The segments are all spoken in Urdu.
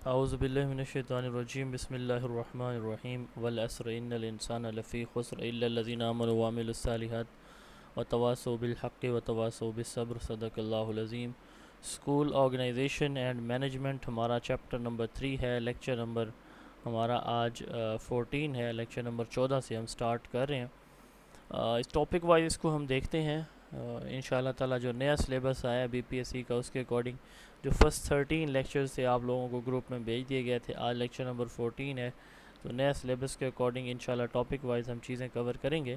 اعوذ باللہ من الشیطان الرجیم بسم اللہ الرحمن الرحیم والعصر ان الانسان لفی خسر الا الذین آمنوا وعملوا الصالحات وتواصوا بالحق وتواصوا بالصبر صدق اللہ العظیم۔ اسکول آرگنائزیشن اینڈ مینجمنٹ ہمارا چیپٹر نمبر 3 ہے، لیکچر نمبر ہمارا آج 14 ہے، لیکچر نمبر 14 سے ہم سٹارٹ کر رہے ہیں۔ اس ٹاپک وائز اس کو ہم دیکھتے ہیں انشاءاللہ تعالی۔ جو نیا سلیبس آیا بی پی ایس سی کا، اس کے اکارڈنگ جو فرسٹ 13 لیکچر سے آپ لوگوں کو گروپ میں بھیج دیے گئے تھے، آج لیکچر نمبر 14 ہے، تو نیا سلیبس کے اکارڈنگ انشاءاللہ ٹاپک وائز ہم چیزیں کور کریں گے۔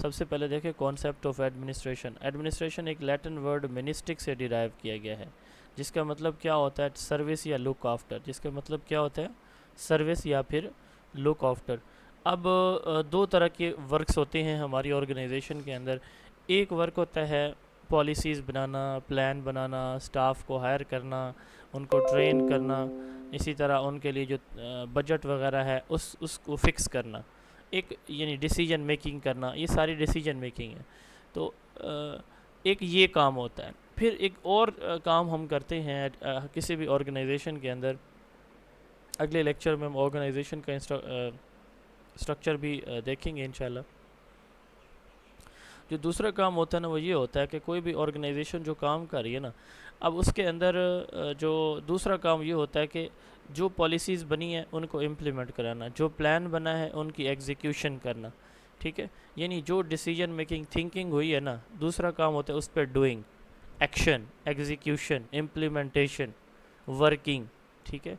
سب سے پہلے دیکھیں کانسیپٹ آف ایڈمنسٹریشن۔ ایڈمنسٹریشن ایک لیٹن ورڈ منسٹک سے ڈیرائیو کیا گیا ہے، جس کا مطلب کیا ہوتا ہے؟ سروس یا لک آفٹر۔ جس کا مطلب کیا ہوتا ہے؟ سروس یا پھر لک آفٹر۔ اب دو طرح کے ورکس ہوتے ہیں ہماری آرگنائزیشن کے اندر۔ ایک ورک ہوتا ہے پالیسیز بنانا، پلان بنانا، سٹاف کو ہائر کرنا، ان کو ٹرین کرنا، اسی طرح ان کے لیے جو بجٹ وغیرہ ہے اس کو فکس کرنا، ایک یعنی ڈیسیجن میکنگ کرنا، یہ ساری ڈیسیجن میکنگ ہے۔ تو ایک یہ کام ہوتا ہے۔ پھر ایک اور کام ہم کرتے ہیں کسی بھی آرگنائزیشن کے اندر۔ اگلے لیکچر میں ہم آرگنائزیشن کا اسٹرکچر بھی دیکھیں گے انشاءاللہ۔ جو دوسرا کام ہوتا ہے نا، وہ یہ ہوتا ہے کہ کوئی بھی آرگنائزیشن جو کام کر رہی ہے نا، اب اس کے اندر جو دوسرا کام یہ ہوتا ہے کہ جو پالیسیز بنی ہیں ان کو امپلیمنٹ کرانا، جو پلان بنا ہے ان کی ایگزیکیوشن کرنا، ٹھیک ہے؟ یعنی جو ڈیسیجن میکنگ تھنکنگ ہوئی ہے نا، دوسرا کام ہوتا ہے اس پہ doing, action, execution, implementation, working, ٹھیک ہے؟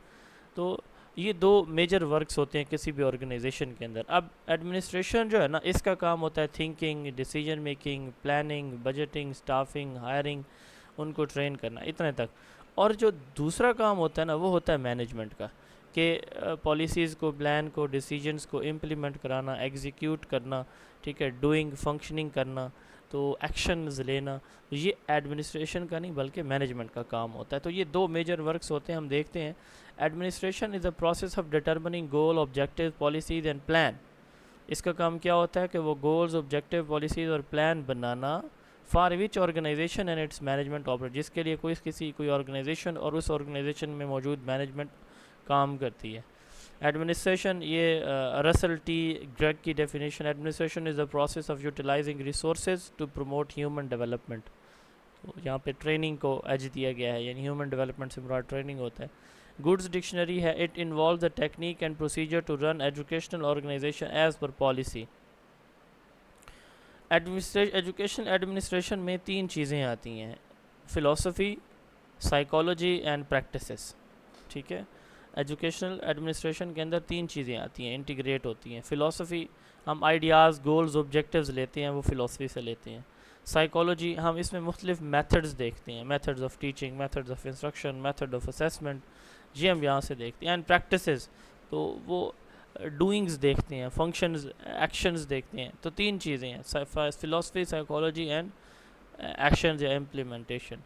تو یہ دو میجر ورکس ہوتے ہیں کسی بھی آرگنائزیشن کے اندر۔ اب ایڈمنسٹریشن جو ہے نا، اس کا کام ہوتا ہے thinking, decision making, planning, budgeting, staffing, hiring, ان کو ٹرین کرنا، اتنے تک۔ اور جو دوسرا کام ہوتا ہے نا، وہ ہوتا ہے مینجمنٹ کا، کہ پالیسیز کو، پلان کو، ڈیسیجنز کو امپلیمنٹ کرانا، ایگزیکیوٹ کرنا، ٹھیک ہے؟ ڈوئنگ، فنکشننگ کرنا، تو ایکشنز لینا۔ یہ ایڈمنسٹریشن کا نہیں بلکہ مینجمنٹ کا کام ہوتا ہے۔ تو یہ دو میجر ورکس ہوتے ہیں، ہم دیکھتے ہیں۔ Administration is a process of determining goal, objective, policies and plan. اس کا کام کیا ہوتا ہے کہ وہ گولز، آبجیکٹیو، پالیسیز اور پلان بنانا for which organization and its management operate, جس کے لیے کوئی آرگنائزیشن اور اس آرگنائزیشن میں موجود مینجمنٹ کام کرتی ہے۔ ایڈمنسٹریشن، یہ رسل ٹی گریگ کی definition, administration is a process of utilizing resources to promote human development. یہاں پہ ٹریننگ کو ایج دیا گیا ہے، یعنی ہیومن ڈیولپمنٹ سے مراد ٹریننگ ہوتا ہے۔ گڈز ڈکشنری ہے، it involves the technique and procedure to run educational organisation as per policy. Education administration میں تین چیزیں آتی ہیں: فلسفی، سائیکالوجی اینڈ پریکٹسز، ٹھیک ہے؟ ایجوکیشنل ایڈمنسٹریشن کے اندر تین چیزیں آتی ہیں، انٹیگریٹ ہوتی ہیں۔ فلسفی، ہم آئیڈیاز، گولز، آبجیکٹیوز لیتے ہیں، وہ فلسفی سے لیتے ہیں۔ سائیکالوجی، ہم اس میں مختلف میتھڈز دیکھتے ہیں، methods of teaching, methods of instruction, method of assessment, یہ ہم یہاں سے دیکھتے ہیں۔ اینڈ پریکٹسز، تو وہ ڈوئنگز دیکھتے ہیں، فنکشنز، ایکشنز دیکھتے ہیں۔ تو تین چیزیں ہیں، فلسفی، سائیکالوجی اینڈ ایکشنز یا امپلیمنٹیشن۔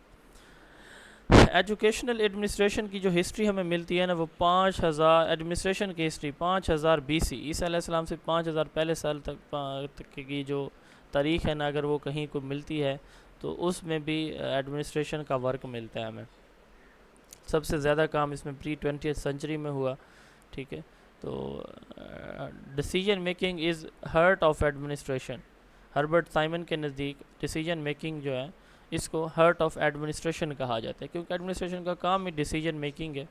ایجوکیشنل ایڈمنسٹریشن کی جو ہسٹری ہمیں ملتی ہے نا، وہ 5000 ایڈمنسٹریشن کی ہسٹری 5000 BC، عیسیٰ علیہ السلام سے 5000 پہلے سال تک کی جو تاریخ ہے نا، اگر وہ کہیں کو ملتی ہے تو اس میں بھی ایڈمنسٹریشن کا ورک ملتا ہے ہمیں۔ سب سے زیادہ کام اس میں پری 20th سینچری میں ہوا، ٹھیک ہے؟ تو decision making is heart of administration. Herbert Simon کے نزدیک ڈیسیجن میکنگ جو ہے، اس کو ہارٹ آف ایڈمنسٹریشن کہا جاتا ہے، کیونکہ ایڈمنسٹریشن کا کام ہی ڈیسیجن میکنگ ہے۔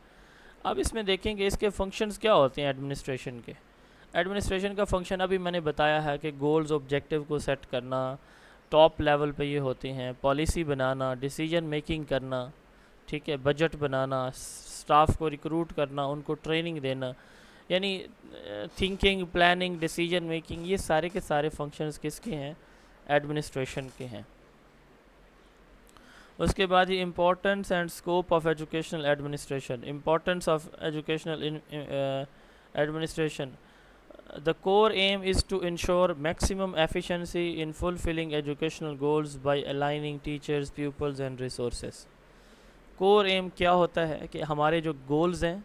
اب اس میں دیکھیں گے اس کے فنکشنز کیا ہوتے ہیں ایڈمنسٹریشن کے۔ ایڈمنسٹریشن کا فنکشن ابھی میں نے بتایا ہے کہ گولز، آبجیکٹیو کو سیٹ کرنا، ٹاپ لیول پہ یہ ہوتے ہیں، پالیسی بنانا، ڈیسیجن میکنگ کرنا، ٹھیک ہے؟ بجٹ بنانا، سٹاف کو ریکروٹ کرنا، ان کو ٹریننگ دینا، یعنی تھنکنگ، پلاننگ، ڈیسیجن میکنگ، یہ سارے کے سارے فنکشنز کس کے ہیں؟ ایڈمنسٹریشن کے ہیں۔ اس کے بعد یہ importance and scope of educational administration. Importance of educational administration: the core aim is to ensure maximum efficiency in fulfilling educational goals by aligning teachers, pupils and resources۔ Core aim کیا ہوتا ہے کہ ہمارے جو گولز ہیں،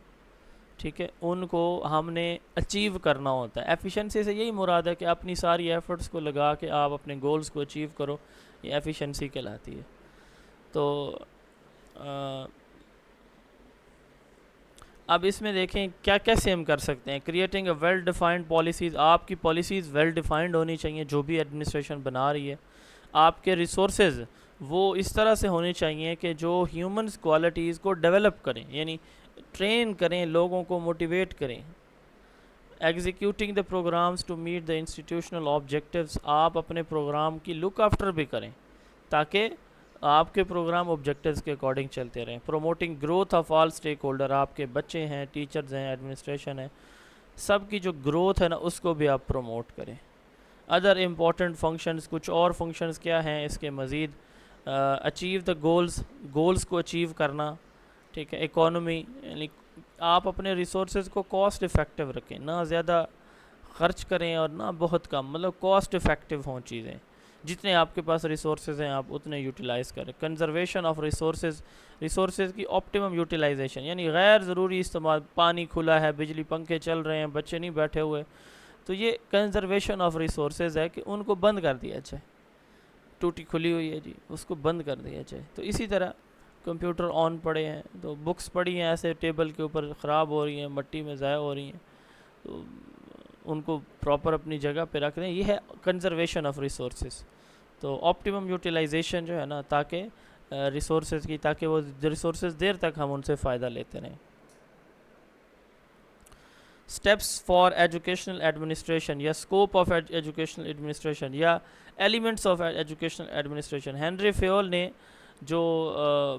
ٹھیک ہے، ان کو ہم نے اچیو کرنا ہوتا ہے۔ ایفیشنسی سے یہی مراد ہے کہ اپنی ساری ایفرٹس کو لگا کے آپ اپنے گولز کو اچیو کرو، یہ ایفیشنسی کہلاتی ہے۔ تو اب اس میں دیکھیں کیا کیسے ہم کر سکتے ہیں. Creating a well defined policies. آپ کی پالیسیز ویل ڈیفائنڈ ہونی چاہیے جو بھی ایڈمنسٹریشن بنا رہی ہے. آپ کے ریسورسز وہ اس طرح سے ہونے چاہیے کہ جو ہیومنس کوالٹیز کو ڈیولپ کریں, یعنی ٹرین کریں, لوگوں کو موٹیویٹ کریں. Executing the programmes to meet the institutional objectives. آپ اپنے پروگرام کی لک آفٹر بھی کریں تاکہ آپ کے پروگرام آبجیکٹیوز کے اکارڈنگ چلتے رہیں. Promoting growth of all stake holder. آپ کے بچے ہیں, ٹیچرز ہیں, ایڈمنسٹریشن ہے, سب کی جو گروتھ ہے نا اس کو بھی آپ پروموٹ کریں. ادر امپورٹنٹ فنکشنز, کچھ اور فنکشنز کیا ہیں اس کے مزید. اچیو دا گولز کو اچیو کرنا, ٹھیک ہے. اکانومی, یعنی آپ اپنے ریسورسز کو کاسٹ افیکٹو رکھیں, نہ زیادہ خرچ کریں اور نہ بہت کم, مطلب کاسٹ افیکٹو ہوں چیزیں. جتنے آپ کے پاس ریسورسز ہیں آپ اتنے یوٹیلائز کریں. کنزرویشن آف ریسورسز کی آپٹیمم یوٹیلائزیشن, یعنی غیر ضروری استعمال. پانی کھلا ہے, بجلی پنکھے چل رہے ہیں, بچے نہیں بیٹھے ہوئے, تو یہ کنزرویشن آف ریسورسز ہے کہ ان کو بند کر دیا جائے. ٹوٹی کھلی ہوئی ہے جی, اس کو بند کر دیا جائے. تو اسی طرح کمپیوٹر آن پڑے ہیں تو بکس پڑھی ہیں ایسے ٹیبل کے اوپر خراب ہو رہی ہیں, مٹی میں ضائع ہو رہی ہیں, تو ان کو پراپر اپنی جگہ پہ رکھ دیں. یہ ہے کنزرویشن آف ریسورسز. تو آپٹیمم یوٹیلائزیشن جو ہے نا, تاکہ ریسورسز کی, تاکہ وہ ریسورسز دیر تک ہم ان سے فائدہ لیتے رہیں. اسٹیپس فار ایجوکیشنل ایڈمنسٹریشن یا اسکوپ آف ایجوکیشنل ایڈمنسٹریشن یا elements of educational administration. Henry Fayol نے جو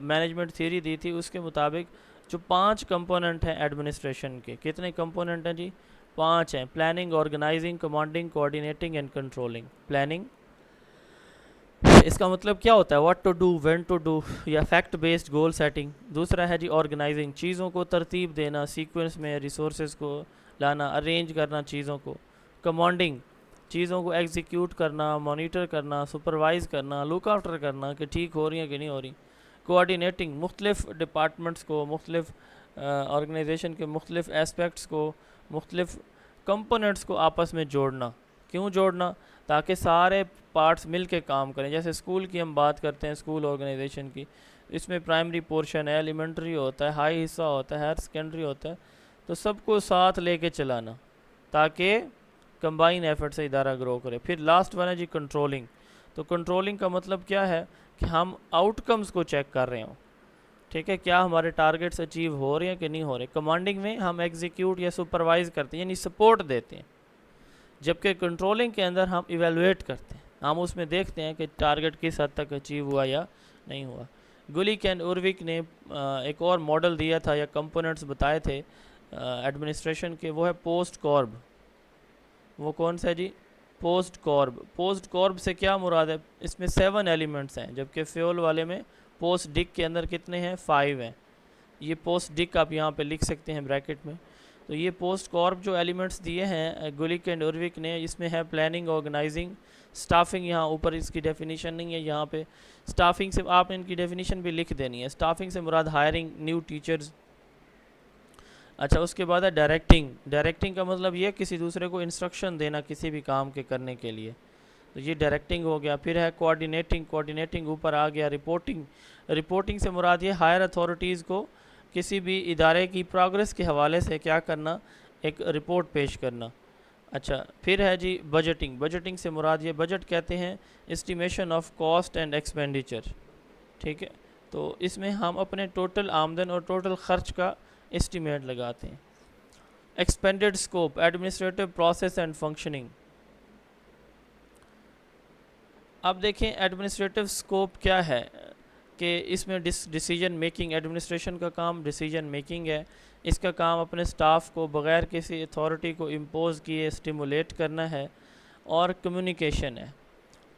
مینجمنٹ تھیوری دی تھی اس کے مطابق جو 5 کمپوننٹ ہیں ایڈمنسٹریشن کے. کتنے کمپوننٹ ہیں جی؟ 5 ہیں. Planning, organizing, commanding, coordinating and controlling. Planning, اس کا مطلب کیا ہوتا ہے؟ What to do, when to do, یا فیکٹ بیسڈ گول سیٹنگ. دوسرا ہے جی آرگنائزنگ, چیزوں کو ترتیب دینا, سیکوینس میں ریسورسز کو لانا, ارینج کرنا چیزوں کو. کمانڈنگ, چیزوں کو ایگزیکیوٹ کرنا, مانیٹر کرنا, سپروائز کرنا, لک آفٹر کرنا کہ ٹھیک ہو رہی ہیں کہ نہیں ہو رہی. کوآرڈینیٹنگ, مختلف ڈپارٹمنٹس کو, مختلف آرگنائزیشن کے مختلف ایسپیکٹس کو, مختلف کمپوننٹس کو آپس میں جوڑنا. کیوں جوڑنا؟ تاکہ سارے پارٹس مل کے کام کریں. جیسے اسکول کی ہم بات کرتے ہیں, اسکول آرگنائزیشن کی, اس میں پرائمری پورشن ہے, ایلیمنٹری ہوتا ہے, ہائی حصہ ہوتا ہے, ہائر سیکنڈری ہوتا ہے, تو سب کو ساتھ لے کے چلانا تاکہ کمبائن ایفرٹ سے ادارہ گرو کرے. پھر لاسٹ ون ہے جی کنٹرولنگ. تو کنٹرولنگ کا مطلب کیا ہے کہ ہم آؤٹ کمز کو چیک کر رہے ہوں, ٹھیک ہے, کیا ہمارے ٹارگٹس اچیو ہو رہے ہیں کہ نہیں ہو رہے. کمانڈنگ میں ہم ایگزیکیوٹ یا سپروائز کرتے ہیں, یعنی سپورٹ دیتے ہیں, جبکہ کنٹرولنگ کے اندر ہم ایویلویٹ کرتے ہیں, ہم اس میں دیکھتے ہیں کہ ٹارگٹ کس حد تک اچیو ہوا یا نہیں ہوا. گلیک اینڈ اروک نے ایک اور ماڈل دیا تھا یا کمپوننٹس بتائے تھے ایڈمنسٹریشن کے, وہ ہے پوسٹ کارب. وہ کون سا جی؟ POSDCORB. پوسٹ کارب سے کیا مراد ہے؟ اس میں 7 ایلیمنٹس ہیں, جبکہ فیول والے میں پوسٹ ڈک کے اندر کتنے ہیں؟ 5 ہیں. یہ پوسٹ ڈک آپ یہاں پہ لکھ سکتے ہیں بریکٹ میں. تو یہ پوسٹ کارب جو ایلیمنٹس دیے ہیں گلیک اینڈ اروک نے, اس میں ہے پلاننگ, آرگنائزنگ, اسٹافنگ. یہاں اوپر اس کی ڈیفینیشن نہیں ہے, یہاں پہ اسٹافنگ سے آپ نے ان کی ڈیفینیشن بھی لکھ دینی ہے. اسٹافنگ سے مراد ہائرنگ نیو ٹیچرز. اچھا, اس کے بعد ہے ڈائریکٹنگ. ڈائریکٹنگ کا مطلب یہ کسی دوسرے کو انسٹرکشن دینا کسی بھی کام کے کرنے کے لیے, تو یہ ڈائریکٹنگ ہو گیا. پھر ہے کوآرڈینیٹنگ. کوآرڈینیٹنگ اوپر آ گیا. رپورٹنگ. رپورٹنگ سے مراد یہ ہائر اتھارٹیز کو کسی بھی ادارے کی پروگرس کے حوالے سے کیا کرنا, ایک رپورٹ پیش کرنا. اچھا, پھر ہے جی بجٹنگ. بجٹنگ سے مراد یہ بجٹ کہتے ہیں estimation of cost and expenditure, ٹھیک ہے. تو اس میں ہم اپنے ٹوٹل آمدن اور ٹوٹل خرچ کا اسٹیمیٹ لگاتے ہیں. Expanded scope, administrative process and functioning. اب دیکھیں ایڈمنسٹریٹو اسکوپ کیا ہے کہ اس میں ڈیسیجن میکنگ. ایڈمنسٹریشن کا کام ڈیسیجن میکنگ ہے. اس کا کام اپنے سٹاف کو بغیر کسی اتھارٹی کو امپوز کیے اسٹیمولیٹ کرنا ہے. اور کمیونیکیشن ہے.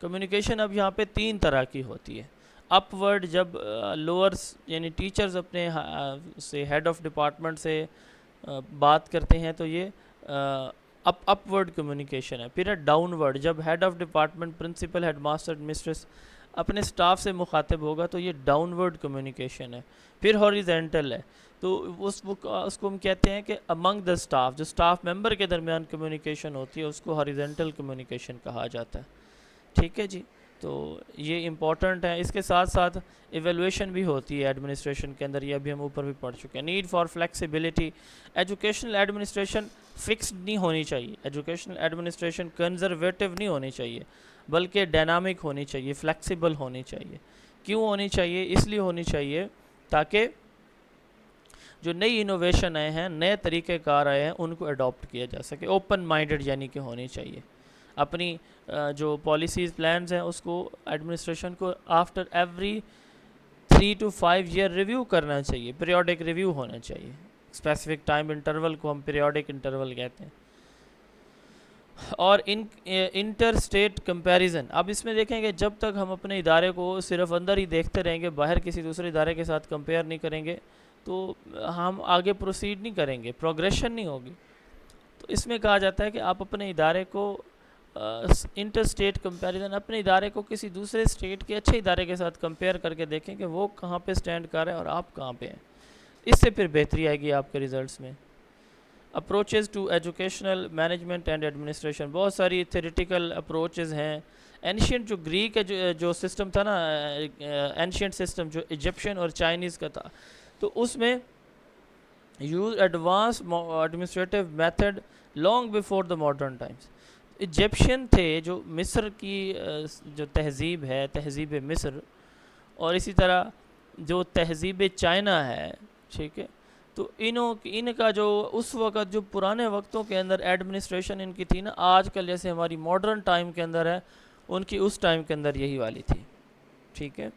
کمیونیکیشن اب یہاں پہ 3 طرح کی ہوتی ہے. اپ ورڈ, جب لوورس یعنی ٹیچرز اپنے سے ہیڈ آف ڈپارٹمنٹ سے بات کرتے ہیں تو یہ اپ ورڈ کمیونیکیشن ہے. پھر ہے ڈاؤن ورڈ, جب head of department, principal, headmaster, mistress اپنے سٹاف سے مخاطب ہوگا تو یہ ڈاؤن ورڈ کمیونیکیشن ہے. پھر ہاریزونٹل ہے, تو اس کو ہم کہتے ہیں کہ امنگ دا سٹاف, جو سٹاف ممبر کے درمیان کمیونیکیشن ہوتی ہے اس کو ہاریزونٹل کمیونیکیشن کہا جاتا ہے, ٹھیک ہے جی. تو یہ امپورٹنٹ ہے. اس کے ساتھ ساتھ ایویلویشن بھی ہوتی ہے ایڈمنسٹریشن کے اندر, یہ ابھی ہم اوپر بھی پڑھ چکے ہیں. Need for flexibility, educational administration fixed نہیں ہونی چاہیے, ایجوکیشنل ایڈمنسٹریشن کنزرویٹو نہیں ہونی چاہیے, بلکہ ڈائنامک ہونی چاہیے, فلیکسیبل ہونی چاہیے. کیوں ہونی چاہیے؟ اس لیے ہونی چاہیے تاکہ جو نئی انوویشن آئے ہیں, نئے طریقہ کار آئے ہیں, ان کو اڈاپٹ کیا جا سکے. اوپن مائنڈڈ یعنی کہ ہونی چاہیے. اپنی جو پالیسیز پلانز ہیں اس کو ایڈمنسٹریشن کو after every 3 to 5 year review کرنا چاہیے, پیریوڈک ریویو ہونا چاہیے. اسپیسیفک ٹائم انٹرول کو ہم پیریوڈک انٹرول کہتے ہیں. اور انٹر اسٹیٹ کمپیریزن, اب اس میں دیکھیں کہ جب تک ہم اپنے ادارے کو صرف اندر ہی دیکھتے رہیں گے, باہر کسی دوسرے ادارے کے ساتھ کمپیئر نہیں کریں گے, تو ہم آگے پروسیڈ نہیں کریں گے, پروگریشن نہیں ہوگی. تو اس میں کہا جاتا ہے کہ آپ اپنے ادارے کو انٹر اسٹیٹ کمپیریزن, اپنے ادارے کو کسی دوسرے اسٹیٹ کے اچھے ادارے کے ساتھ کمپیئر کر کے دیکھیں کہ وہ کہاں پہ سٹینڈ کر رہے ہیں اور آپ کہاں پہ ہیں. اس سے پھر بہتری آئے گی آپ کے ریزلٹس میں. Approaches to educational management and administration, بہت ساری تھیوریٹیکل اپروچز ہیں. اینشینٹ جو گریک ہے جو سسٹم تھا نا, اینشینٹ سسٹم جو ایجپشین اور چائنیز کا تھا, تو اس میں use advance administrative method long before the modern times. Egyptian تھے جو مصر کی جو تہذیب ہے, تہذیب مصر, اور اسی طرح جو تہذیب چائنا ہے, ٹھیک ہے, تو ان کا جو اس وقت جو پرانے وقتوں کے اندر ایڈمنسٹریشن ان کی تھی نا, آج کل جیسے ہماری ماڈرن ٹائم کے اندر ہے, ان کی اس ٹائم کے اندر یہی والی تھی. ٹھیک ہے.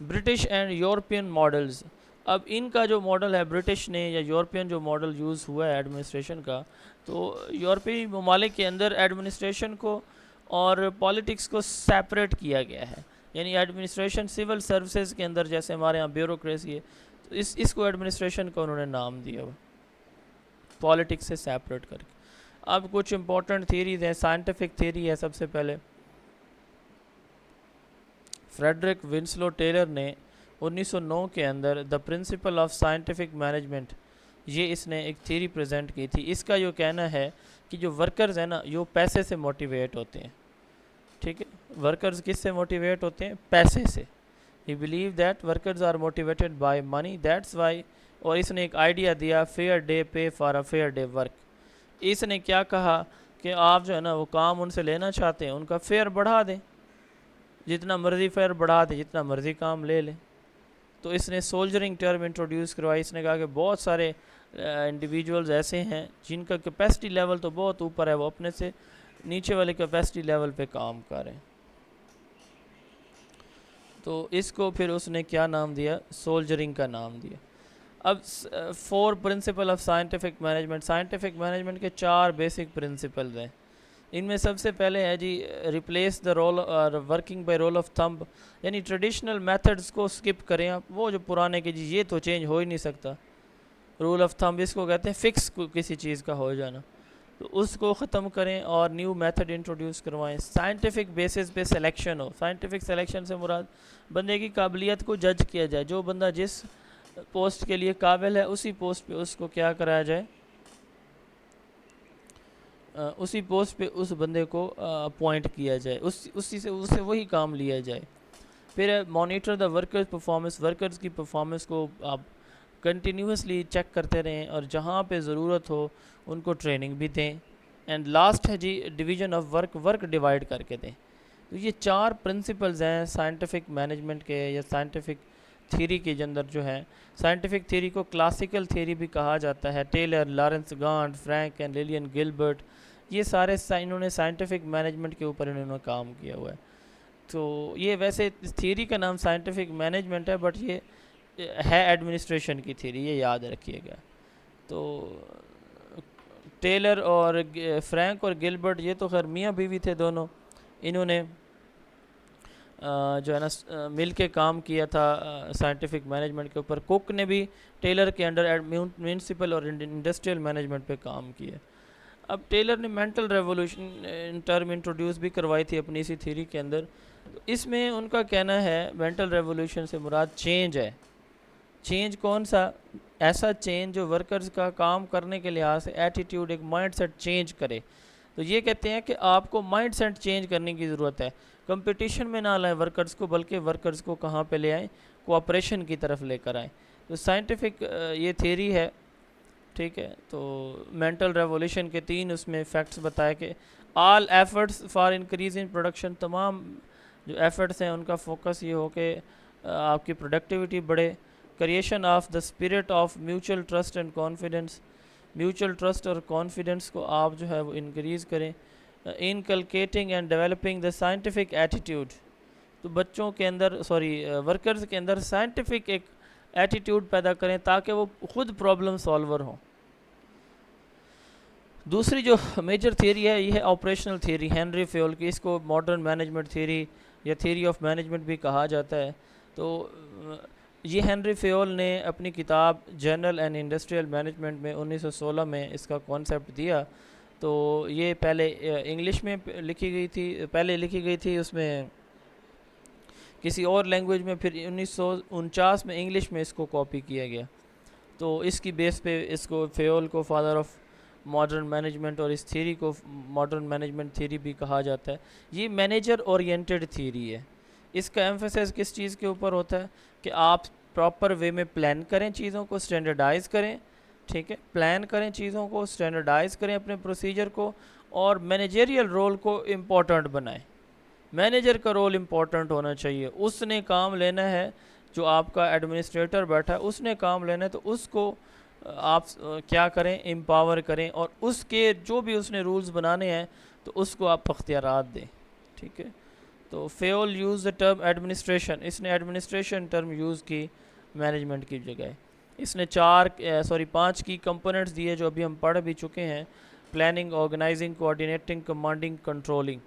برٹش اینڈ یورپین ماڈلز, اب ان کا جو ماڈل ہے برٹش نے یا یورپین جو ماڈل یوز ہوا ہے ایڈمنسٹریشن کا, تو یورپی ممالک کے اندر ایڈمنسٹریشن کو اور پالیٹکس کو سیپریٹ کیا گیا ہے. یعنی ایڈمنسٹریشن سول سروسز کے اندر جیسے ہمارے ہاں بیوروکریسی ہے, تو اس کو ایڈمنسٹریشن کا انہوں نے نام دیا ہوا, پالیٹکس سے سیپریٹ کر کے. اب کچھ امپورٹنٹ تھیریز ہیں. سائنٹیفک تھیری ہے سب سے پہلے, فریڈرک ونسلو ٹیلر نے 1909 کے اندر دا پرنسپل آف سائنٹیفک مینجمنٹ, یہ اس نے ایک تھیری پریزنٹ کی تھی. اس کا یہ کہنا ہے کہ جو ورکرز ہیں نا, یہ پیسے سے موٹیویٹ ہوتے ہیں. ٹھیک ہے, ورکرز کس سے موٹیویٹ ہوتے ہیں؟ پیسے سے. He believe that workers are motivated by money, that's why. اور اس نے ایک آئیڈیا دیا, fair day pay for a fair day work. اس نے کیا کہا کہ آپ جو ہے نا وہ کام ان سے لینا چاہتے ہیں, ان کا فیئر بڑھا دیں, جتنا مرضی فیئر بڑھا دیں, جتنا مرضی کام لے لیں. تو اس نے سولجرنگ ٹرم انٹروڈیوس کروائی. اس نے کہا کہ بہت سارے انڈیویجولز ایسے ہیں جن کا کیپیسٹی لیول تو بہت اوپر ہے, وہ اپنے سے نیچے والے کیپیسٹی لیول پہ کام کریں. تو اس کو پھر اس نے کیا نام دیا؟ سولجرنگ کا نام دیا. اب 4 principle of scientific management, scientific management کے 4 بیسک پرنسپلز ہیں. ان میں سب سے پہلے ہے جی replace the rule working by rule of thumb, یعنی ٹریڈیشنل میتھڈز کو سکپ کریں آپ. وہ جو پرانے کے جی یہ تو چینج ہو ہی نہیں سکتا, رول آف تھمب اس کو کہتے ہیں, فکس کسی چیز کا ہو جانا, تو اس کو ختم کریں اور نیو میتھڈ انٹروڈیوس کروائیں. سائنٹیفک بیسس پہ سلیکشن ہو. سائنٹیفک سلیکشن سے مراد بندے کی قابلیت کو جج کیا جائے, جو بندہ جس پوسٹ کے لیے قابل ہے اسی پوسٹ پہ اس کو کیا کرایا جائے, اسی پوسٹ پہ اس بندے کو اپوائنٹ کیا جائے, اسی سے اسے وہی کام لیا جائے. پھر monitor the workers performance, workers کی پرفارمنس کو آپ کنٹینیوسلی چیک کرتے رہیں اور جہاں پہ ضرورت ہو ان کو ٹریننگ بھی دیں. اینڈ لاسٹ ہے جی ڈویژن آف ورک ڈیوائڈ کر کے دیں. تو یہ 4 پرنسپلز ہیں سائنٹیفک مینجمنٹ کے یا سائنٹیفک تھیری کے اندر جو ہے. سائنٹیفک تھیری کو کلاسیکل تھیری بھی کہا جاتا ہے. Taylor, Lawrence Gantt, Frank and Lillian Gilbreth, یہ سارے انہوں نے سائنٹیفک مینجمنٹ کے اوپر انہوں نے کام کیا ہوا ہے. تو یہ ویسے تھیری کا نام سائنٹیفک مینجمنٹ ہے, بٹ یہ ہے ایڈمنسٹریشن کی تھیری, یہ یاد رکھیے گا. تو ٹیلر اور فرینک اور گلبرٹ یہ تو خیر میاں بیوی تھے دونوں, انہوں نے جو ہے نا مل کے کام کیا تھا سائنٹیفک مینجمنٹ کے اوپر. کوک نے بھی ٹیلر کے انڈر میونسپل اور انڈسٹریل مینجمنٹ پہ کام کیا. اب ٹیلر نے مینٹل ریولوشن ٹرم انٹروڈیوس بھی کروائی تھی اپنی اسی تھیری کے اندر. اس میں ان کا کہنا ہے مینٹل ریولوشن سے مراد چینج ہے. چینج کون سا؟ ایسا چینج جو ورکرز کا کام کرنے کے لحاظ سے ایٹیٹیوڈ, ایک مائنڈ سیٹ چینج کرے, تو یہ کہتے ہیں کہ آپ کو مائنڈ سیٹ چینج کرنے کی ضرورت ہے، کمپٹیشن میں نہ لائیں ورکرز کو، بلکہ ورکرز کو کہاں پہ لے آئیں، کوآپریشن کی طرف لے کر آئیں۔ تو سائنٹیفک یہ تھیری ہے، ٹھیک ہے۔ تو مینٹل ریولیوشن کے 3 اس میں فیکٹس بتائے کہ all efforts for increase in production, تمام جو ایفرٹس ہیں ان کا فوکس یہ ہو کہ آپ کی پروڈکٹیوٹی بڑھے، creation of the spirit of mutual trust and confidence, mutual trust اور کانفیڈنس کو آپ جو ہے وہ انکریز کریں، inculcating and developing the scientific attitude, تو بچوں کے اندر ورکرز کے اندر سائنٹیفک ایک ایٹیٹیوڈ پیدا کریں تاکہ وہ خود پرابلم سالور ہوں۔ دوسری جو میجر تھیوری ہے یہ ہے آپریشنل تھیوری ہنری فیول کی، اس کو ماڈرن مینجمنٹ تھیوری یا تھیوری آف مینجمنٹ بھی کہا جاتا ہے۔ تو یہ ہنری فیول نے اپنی کتاب جنرل اینڈ انڈسٹریل مینجمنٹ میں 1916 میں اس کا کانسیپٹ دیا۔ تو یہ پہلے انگلش میں لکھی گئی تھی اس میں کسی اور لینگویج میں، پھر 1949 میں انگلش میں اس کو کاپی کیا گیا۔ تو اس کی بیس پہ اس کو فیول کو فادر آف ماڈرن مینجمنٹ اور اس تھیوری کو ماڈرن مینجمنٹ تھیوری بھی کہا جاتا ہے۔ یہ مینیجر اورینٹڈ تھیوری ہے، اس کا ایمفیسس کس چیز کے اوپر ہوتا ہے کہ آپ پراپر وے میں پلان کریں، چیزوں کو اسٹینڈرڈائز کریں، ٹھیک ہے، پلان کریں چیزوں کو، اسٹینڈرڈائز کریں اپنے پروسیجر کو، اور مینیجریل رول کو امپورٹنٹ بنائیں۔ مینیجر کا رول امپورٹنٹ ہونا چاہیے، اس نے کام لینا ہے، جو آپ کا ایڈمنسٹریٹر بیٹھا ہے اس نے کام لینا ہے، تو اس کو آپ کیا کریں، امپاور کریں، اور اس کے جو بھی اس نے رولز بنانے ہیں تو اس کو آپ اختیارات دیں، ٹھیک ہے۔ تو Fayol use the term administration, اس نے ایڈمنسٹریشن ٹرم یوز کی مینجمنٹ کی جگہ۔ اس نے 5 کی کمپوننٹس دیے جو ابھی ہم پڑھ بھی چکے ہیں، پلاننگ، آرگنائزنگ، کوآرڈینیٹنگ، کمانڈنگ، کنٹرولنگ،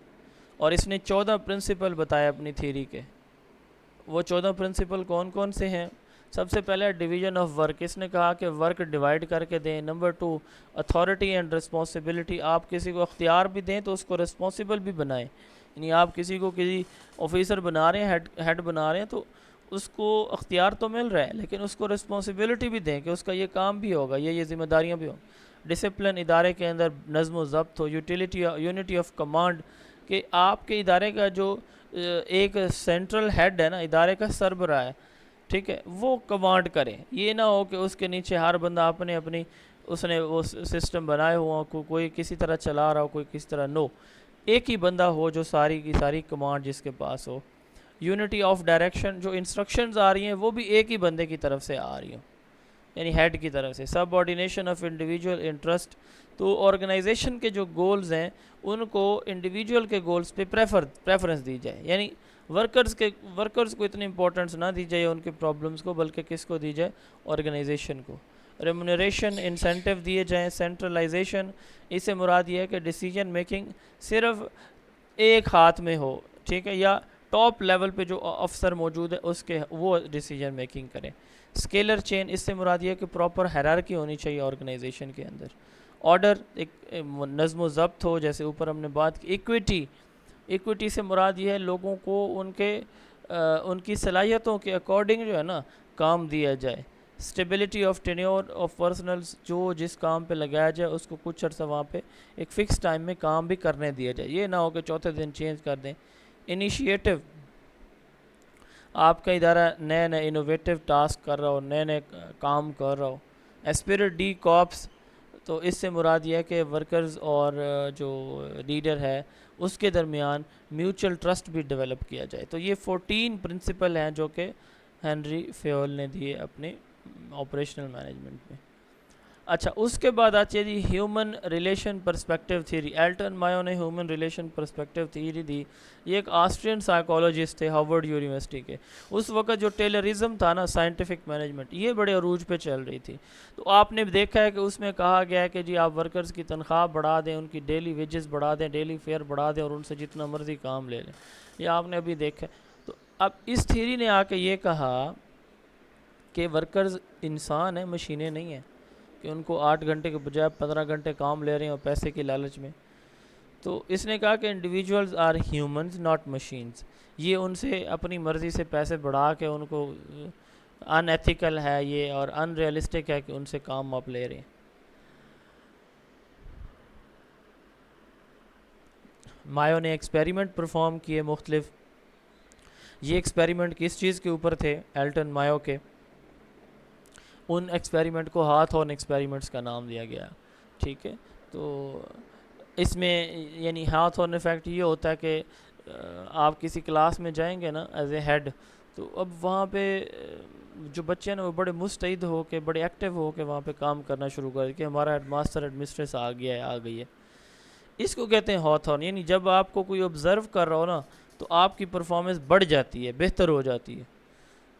اور اس نے 14 پرنسپل بتائے اپنی تھیوری کے۔ وہ 14 پرنسپل کون کون سے ہیں؟ سب سے پہلے ڈویژن آف ورک، اس نے کہا کہ ورک ڈیوائیڈ کر کے دیں۔ نمبر 2 اتھارٹی اینڈ رسپانسبلٹی، آپ کسی کو اختیار بھی دیں تو اس کو رسپانسبل بھی بنائیں، یعنی آپ کسی کو کسی آفیسر بنا رہے ہیں، ہیڈ بنا رہے ہیں، تو اس کو اختیار تو مل رہا ہے لیکن اس کو رسپانسبلٹی بھی دیں کہ اس کا یہ کام بھی ہوگا، یہ ذمہ داریاں بھی ہوں۔ ڈسپلن، ادارے کے اندر نظم و ضبط ہو۔ یونٹی آف کمانڈ، کہ آپ کے ادارے کا جو ایک سینٹرل ہیڈ ہے نا، ادارے کا سربراہ ہے، ٹھیک ہے، وہ کمانڈ کرے، یہ نہ ہو کہ اس کے نیچے ہر بندہ اپنی اس نے وہ سسٹم بنائے ہوا، کوئی کسی طرح چلا رہا ہو، کوئی کسی طرح، نو، ایک ہی بندہ ہو جو ساری کی ساری کمانڈ جس کے پاس ہو۔ یونٹی آف ڈائریکشن، جو انسٹرکشنز آ رہی ہیں وہ بھی ایک ہی بندے کی طرف سے آ رہی ہوں، یعنی ہیڈ کی طرف سے۔ سب آرڈینیشن آف انڈیویجول انٹرسٹ، تو آرگنائزیشن کے جو گولز ہیں ان کو انڈیویجول کے گولز پہ پریفرنس دی جائے، یعنی ورکرز کو اتنی امپورٹنس نہ دی جائے ان کے پرابلمز کو، بلکہ کس کو دی جائے، آرگنائزیشن کو۔ ریمونریشن، انسینٹیو دیے جائیں۔ سینٹرلائزیشن، اس سے مراد یہ ہے کہ ڈیسیجن میکنگ صرف ایک ہاتھ میں ہو، ٹھیک ہے، یا ٹاپ لیول پہ جو افسر موجود ہے اس کے وہ ڈیسیجن میکنگ کریں۔ اسکیلر چین، اس سے مراد یہ ہے کہ پراپر ہیرارکی ہونی چاہیے آرگنائزیشن کے اندر۔ آرڈر، ایک نظم و ضبط ہو، جیسے اوپر ہم نے بات کی۔ ایکویٹی سے مراد یہ ہے لوگوں کو ان کی صلاحیتوں کے اکارڈنگ جو ہے نا کام دیا جائے۔ اسٹیبلٹی آف ٹینیور آف پرسنلز، جو جس کام پہ لگایا جائے اس کو کچھ عرصہ وہاں پہ ایک فکس ٹائم میں کام بھی کرنے دیا جائے، یہ نہ ہو کہ چوتھے دن چینج کر دیں۔ انیشیٹو، آپ کا ادارہ نئے انوویٹو ٹاسک کر رہا ہو، نئے کام کر رہا ہو۔ اسپرٹ ڈی کارپس، تو اس سے مراد یہ ہے کہ ورکرز اور جو لیڈر ہے اس کے درمیان میوچل ٹرسٹ بھی ڈیولپ کیا جائے۔ تو یہ 14 پرنسپل ہیں جو کہ ہنری فیول نے دیے اپنے آپریشنل مینجمنٹ میں۔ اچھا، اس کے بعد آتی ہے جی human relation perspective theory. Elton Mayo نے ہیومن ریلیشن پرسپیکٹیو تھیوری دی، یہ ایک آسٹرین سائیکالوجسٹ تھے ہارورڈ یونیورسٹی کے۔ اس وقت جو ٹیلرزم تھا نا، سائنٹیفک مینجمنٹ، یہ بڑے عروج پہ چل رہی تھی۔ تو آپ نے دیکھا ہے کہ اس میں کہا گیا ہے کہ جی آپ ورکرز کی تنخواہ بڑھا دیں، ان کی ڈیلی ویجز بڑھا دیں، ڈیلی فیئر بڑھا دیں، اور ان سے جتنا مرضی کام لے لیں، یہ آپ نے ابھی دیکھا ہے۔ تو اب اس تھیوری نے آ کے یہ کہا کہ ورکرز انسان ہیں، مشینیں نہیں ہیں، کہ ان کو 8 گھنٹے کے بجائے 15 گھنٹے کام لے رہے ہیں اور پیسے کی لالچ میں۔ تو اس نے کہا کہ individuals are humans not machines, یہ ان سے اپنی مرضی سے پیسے بڑھا کے ان کو ان ایتھیکل ہے یہ، اور ان ریئلسٹک ہے کہ ان سے کام آپ لے رہے ہیں۔ مایو نے ایکسپیریمنٹ پرفارم کیے مختلف. یہ ایکسپیریمنٹ کس چیز کے اوپر تھے؟ ایلٹن مایو کے. ان ایکسپیریمنٹ کو ہاتھورن ایکسپیریمنٹس کا نام دیا گیا. ٹھیک ہے، تو اس میں یعنی ہاتھورن ایفیکٹ یہ ہوتا ہے کہ آپ کسی کلاس میں جائیں گے نا ایز اے ہیڈ، تو اب وہاں پہ جو بچے ہیں نا وہ بڑے مستعد ہو کے، بڑے ایکٹیو ہو کے وہاں پہ کام کرنا شروع کر کہ ہمارا ہیڈ ماسٹر ہیڈ مسٹریس آ گیا ہے، آ گئی ہے. اس کو کہتے ہیں ہاتھورن. یعنی جب آپ کو کوئی آبزرو کر رہا ہو نا تو آپ کی پرفارمنس بڑھ جاتی ہے، بہتر ہو جاتی ہے.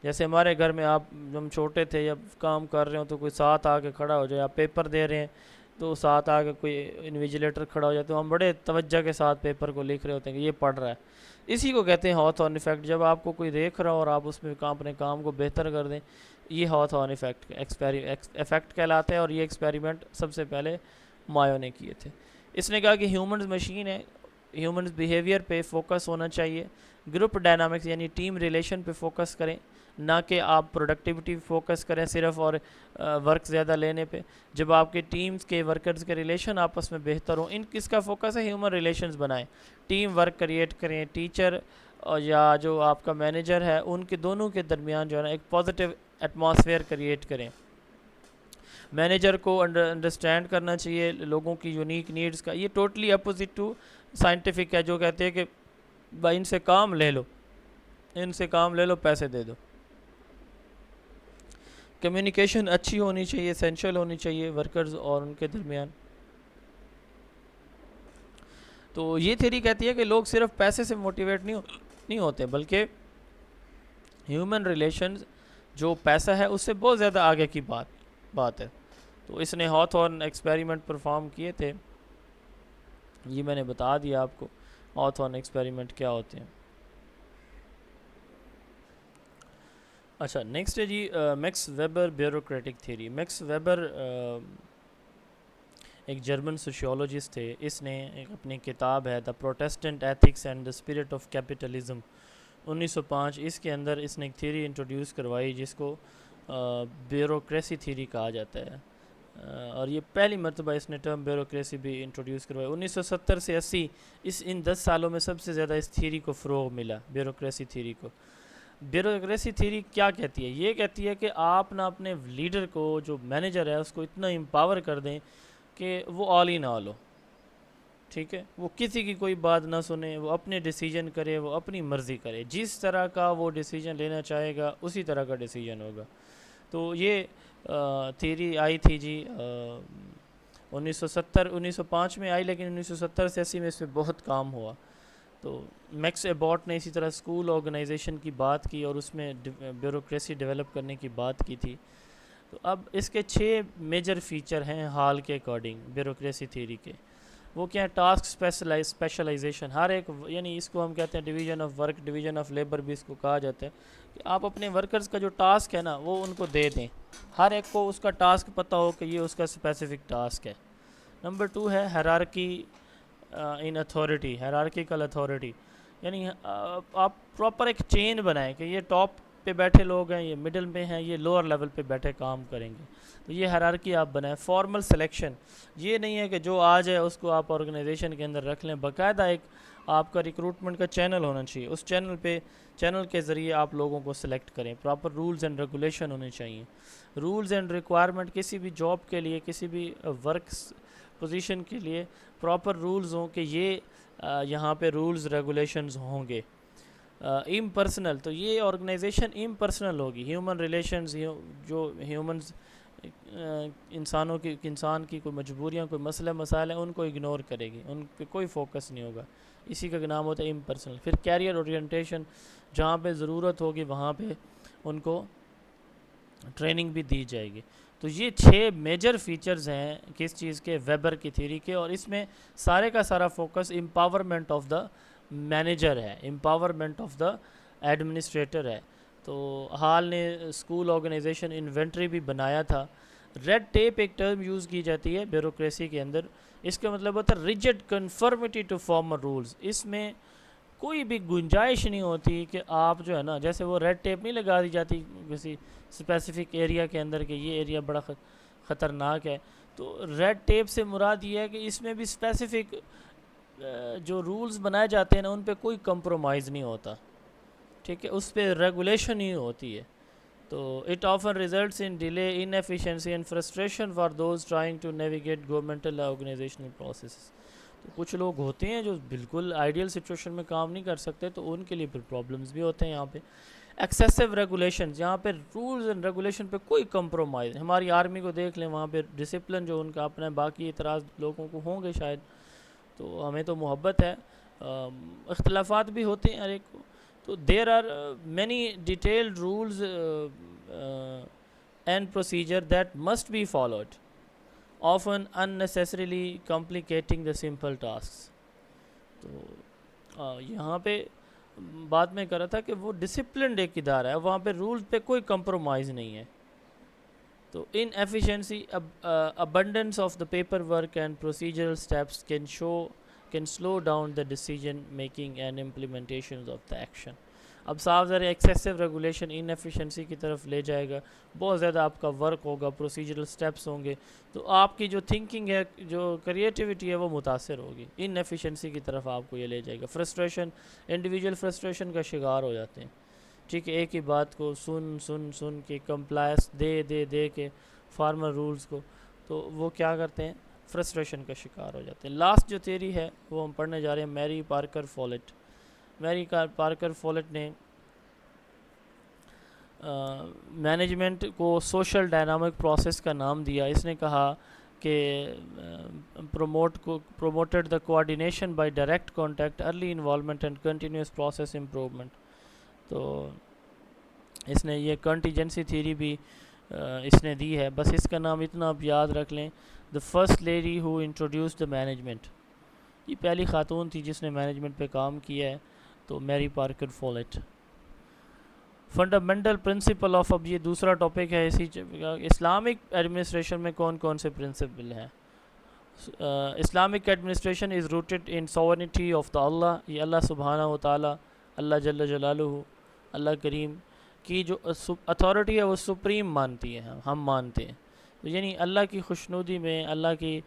جیسے ہمارے گھر میں آپ ہم چھوٹے تھے یا کام کر رہے ہوں تو کوئی ساتھ آ کے کھڑا ہو جائے، آپ پیپر دے رہے ہیں تو ساتھ آ کے کوئی انویجیلیٹر کھڑا ہو جائے تو ہم بڑے توجہ کے ساتھ پیپر کو لکھ رہے ہوتے ہیں کہ یہ پڑھ رہا ہے. اسی کو کہتے ہیں ہاتھورن ایفیکٹ. جب آپ کو کوئی دیکھ رہا ہو اور آپ اس میں اپنے کام کو بہتر کر دیں، یہ ہاتھورن ایفیکٹ کہلاتا ہے. اور یہ ایکسپیریمنٹ سب سے پہلے مایو نے کیے تھے. اس نے کہا کہ ہیومنز مشین ہے، ہیومنز بیہیویئر پہ فوکس ہونا چاہیے، گروپ ڈائنامکس یعنی ٹیم ریلیشن پہ فوکس کریں، نہ کہ آپ پروڈکٹیوٹی فوکس کریں صرف اور ورک زیادہ لینے پہ. جب آپ کے ٹیمز کے ورکرز کے ریلیشن آپس میں بہتر ہوں، ان کس کا فوکس ہے؟ ہیومن ریلیشنز بنائیں، ٹیم ورک کریٹ کریں. ٹیچر یا جو آپ کا مینیجر ہے ان کے دونوں کے درمیان جو ہے نا ایک پازیٹیو ایٹماسفیئر کریٹ کریں. مینیجر کو انڈرسٹینڈ کرنا چاہیے لوگوں کی یونیک نیڈز کا. یہ ٹوٹلی اپوزٹ ٹو سائنٹیفک ہے جو کہتے ہیں کہ بھائی ان سے کام لے لو، ان سے کام لے لو، پیسے دے دو. کمیونیکیشن اچھی ہونی چاہیے، اسینشیل ہونی چاہیے ورکرز اور ان کے درمیان. تو یہ تھیوری کہتی ہے کہ لوگ صرف پیسے سے موٹیویٹ نہیں ہوتے، بلکہ ہیومن ریلیشنز جو پیسہ ہے اس سے بہت زیادہ آگے کی بات ہے. تو اس نے ہاتھورن ایکسپیریمنٹ پرفارم کیے تھے. یہ میں نے بتا دیا آپ کو ہاتھورن ایکسپیریمنٹ کیا ہوتے ہیں. اچھا نیکسٹ ہے جی Max Weber bureaucratic theory. Max Weber ایک جرمن سوشیولوجسٹ تھے. اس نے ایک اپنی کتاب ہے the Protestant ethics and the spirit of capitalism 1905، اس کے اندر اس نے ایک تھیوری انٹروڈیوس کروائی جس کو بیوروکریسی تھیوری کہا جاتا ہے. اور یہ پہلی مرتبہ اس نے ٹرم بیوروکریسی بھی انٹروڈیوس کروائی. 1970 سے 80 ان 10 سالوں میں سب سے زیادہ اس تھیوری کو فروغ ملا، بیوروکریسی تھیوری کو. بیوروکریسی تھیوری کیا کہتی ہے؟ یہ کہتی ہے کہ آپ نہ اپنے لیڈر کو، جو مینیجر ہے، اس کو اتنا امپاور کر دیں کہ وہ آل ہی نہ آل ہو. ٹھیک ہے، وہ کسی کی کوئی بات نہ سنے، وہ اپنے ڈیسیجن کرے، وہ اپنی مرضی کرے، جس طرح کا وہ ڈیسیجن لینا چاہے گا اسی طرح کا ڈیسیجن ہوگا. تو یہ تھیوری آئی تھی جی 1905 میں آئی، لیکن 1970 سے 80 میں اس پہ بہت کام ہوا. تو میکس ایباٹ نے اسی طرح اسکول آرگنائزیشن کی بات کی اور اس میں بیوروکریسی ڈیولپ کرنے کی بات کی تھی. تو اب اس کے 6 میجر فیچر ہیں حال کے اکارڈنگ بیوروکریسی تھیوری کے. وہ کیا ہے؟ Task specialisation. ہر ایک یعنی اس کو ہم کہتے ہیں division of work, division of labour بھی اس کو کہا جاتا ہے کہ آپ اپنے ورکرز کا جو ٹاسک ہے نا وہ ان کو دے دیں، ہر ایک کو اس کا ٹاسک پتہ ہو کہ یہ اس کا اسپیسیفک ٹاسک ہے. نمبر 2 ہے ہیرارکی ان اتھارٹی، ہیرارکیکل اتھارٹی. یعنی آپ پراپر ایک چین بنائیں کہ یہ ٹاپ پہ بیٹھے لوگ ہیں، یہ مڈل میں ہیں، یہ لوور لیول پہ بیٹھے کام کریں گے. تو یہ ہیرارکی آپ بنائیں. فارمل سلیکشن، یہ نہیں ہے کہ جو آ جائے اس کو آپ آرگنائزیشن کے اندر رکھ لیں. باقاعدہ ایک آپ کا ریکروٹمنٹ کا چینل ہونا چاہیے، اس چینل کے ذریعے آپ لوگوں کو سلیکٹ کریں. پراپر رولز اینڈ ریگولیشن ہونے چاہیے. رولز اینڈ ریکوائرمنٹ کسی بھی جاب کے لیے، کسی بھی ورک پوزیشن کے لیے پراپر رولز ہوں کہ یہ یہاں پہ رولز ریگولیشنز ہوں گے. امپرسنل، تو یہ آرگنائزیشن امپرسنل ہوگی. ہیومن ریلیشنز، جو ہیومنز انسان کی کوئی مجبوریاں، کوئی مسئلہ مسائل ہیں ان کو اگنور کرے گی، ان پہ کوئی فوکس نہیں ہوگا. اسی کا نام ہوتا ہے امپرسنل. پھر کیریئر اورینٹیشن، جہاں پہ ضرورت ہوگی وہاں پہ ان کو ٹریننگ بھی دی جائے گی. تو یہ 6 میجر فیچرز ہیں کس چیز کے؟ ویبر کی تھیوری کے. اور اس میں سارے کا سارا focus empowerment of the manager ہے، امپاورمنٹ آف دا ایڈمنسٹریٹر ہے. تو حال نے اسکول آرگنائزیشن انوینٹری بھی بنایا تھا. ریڈ ٹیپ ایک ٹرم یوز کی جاتی ہے بیوروکریسی کے اندر. اس کا مطلب ہوتا ہے rigid conformity to formal rules. اس میں کوئی بھی گنجائش نہیں ہوتی کہ آپ جو ہے نا، جیسے وہ ریڈ ٹیپ نہیں لگا دی جاتی کسی اسپیسیفک ایریا کے اندر کہ یہ ایریا بڑا خطرناک ہے. تو ریڈ ٹیپ سے مراد یہ ہے کہ اس میں بھی اسپیسیفک جو رولز بنائے جاتے ہیں نا ان پہ کوئی کمپرومائز نہیں ہوتا، ٹھیک ہے، اس پہ ریگولیشن ہی ہوتی ہے. تو it often results in delay, inefficiency and frustration for those trying to navigate governmental organisational processes. تو کچھ لوگ ہوتے ہیں جو بالکل آئیڈیل سچویشن میں کام نہیں کر سکتے، تو ان کے لیے پھر پرابلمس بھی ہوتے ہیں یہاں پہ. ایکسیسو ریگولیشنز، یہاں پہ رولز اینڈ ریگولیشن پہ کوئی کمپرومائز. ہماری آرمی کو دیکھ لیں، وہاں پہ ڈسپلن جو ان کا اپنا ہے، باقی اعتراض لوگوں کو ہوں گے شاید، تو ہمیں تو محبت ہے، اختلافات بھی ہوتے ہیں ہر ایک کو. تو there are many detailed rules and procedure that must be followed, often unnecessarily complicating the simple tasks. تو یہاں پہ بات میں کر رہا تھا کہ وہ ڈسپلنڈ ایک ادارہ ہے، وہاں پہ رول پہ کوئی کمپرومائز نہیں ہے. تو ان efficiency abundance of the paperwork and procedural steps can slow down the decision making and implementations of the action. اب صاف ذرا ایکسیسو ریگولیشن ان ایفیشنسی کی طرف لے جائے گا، بہت زیادہ آپ کا ورک ہوگا، پروسیجرل سٹیپس ہوں گے، تو آپ کی جو تھنکنگ ہے، جو کریٹیوٹی ہے، وہ متاثر ہوگی. ان ایفیشنسی کی طرف آپ کو یہ لے جائے گا. فرسٹریشن، انڈیویجول فرسٹریشن کا شکار ہو جاتے ہیں، ٹھیک ہے، ایک ہی بات کو سن کے کمپلائنس دے کے فارمل رولز کو، تو وہ کیا کرتے ہیں، فرسٹریشن کا شکار ہو جاتے ہیں. لاسٹ جو تھیوری ہے وہ ہم پڑھنے جا رہے ہیں، میری پارکر فولٹ. میری پارکر فولٹ نے مینجمنٹ کو سوشل ڈائنامک پروسیس کا نام دیا. اس نے کہا کہ promoted the coordination by direct contact, early involvement and continuous process improvement. تو اس نے یہ کنٹیجنسی تھیوری بھی اس نے دی ہے. بس اس کا نام اتنا آپ یاد رکھ لیں، the first lady who introduce the management. یہ پہلی خاتون تھی جس نے مینجمنٹ پہ کام کیا ہے، تو Mary Parker Follett. Fundamental principle of, اب یہ دوسرا ٹاپک ہے اسی اسلامک ایڈمنسٹریشن میں کون کون سے پرنسپل ہیں. Islamic administration is rooted in sovereignty of the اللہ. یہ اللہ سبحانہ و تعالی، اللہ جل جلالہ، اللہ کریم کی جو اتھارٹی ہے وہ سپریم مانتی ہے، ہم مانتے ہیں. تو یعنی اللہ کی خوشنودی میں، اللہ کی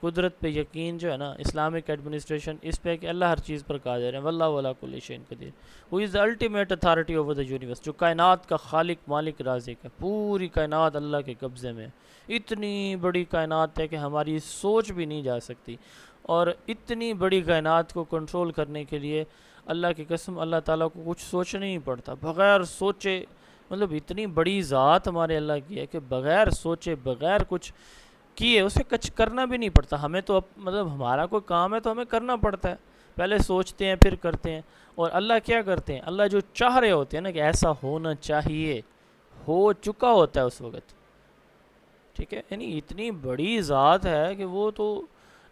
قدرت پہ یقین جو ہے نا، اسلامک ایڈمنسٹریشن اس پہ کہ اللہ ہر چیز پر قادر ہے. واللہ ولا کل شیء قدیر. Who is the ultimate authority over the universe, جو کائنات کا خالق، مالک، رازق ہے. پوری کائنات اللہ کے قبضے میں. اتنی بڑی کائنات ہے کہ ہماری سوچ بھی نہیں جا سکتی، اور اتنی بڑی کائنات کو کنٹرول کرنے کے لیے اللہ کی قسم اللہ تعالیٰ کو کچھ سوچنا نہیں پڑتا، بغیر سوچے. مطلب اتنی بڑی ذات ہمارے اللہ کی ہے کہ بغیر سوچے، بغیر کچھ کیے اسے کچھ کرنا بھی نہیں پڑتا. ہمیں تو مطلب ہمارا کوئی کام ہے تو ہمیں کرنا پڑتا ہے، پہلے سوچتے ہیں پھر کرتے ہیں. اور اللہ کیا کرتے ہیں، اللہ جو چاہ رہے ہوتے ہیں نا کہ ایسا ہونا چاہیے، ہو چکا ہوتا ہے اس وقت، ٹھیک ہے. یعنی اتنی بڑی ذات ہے کہ وہ تو،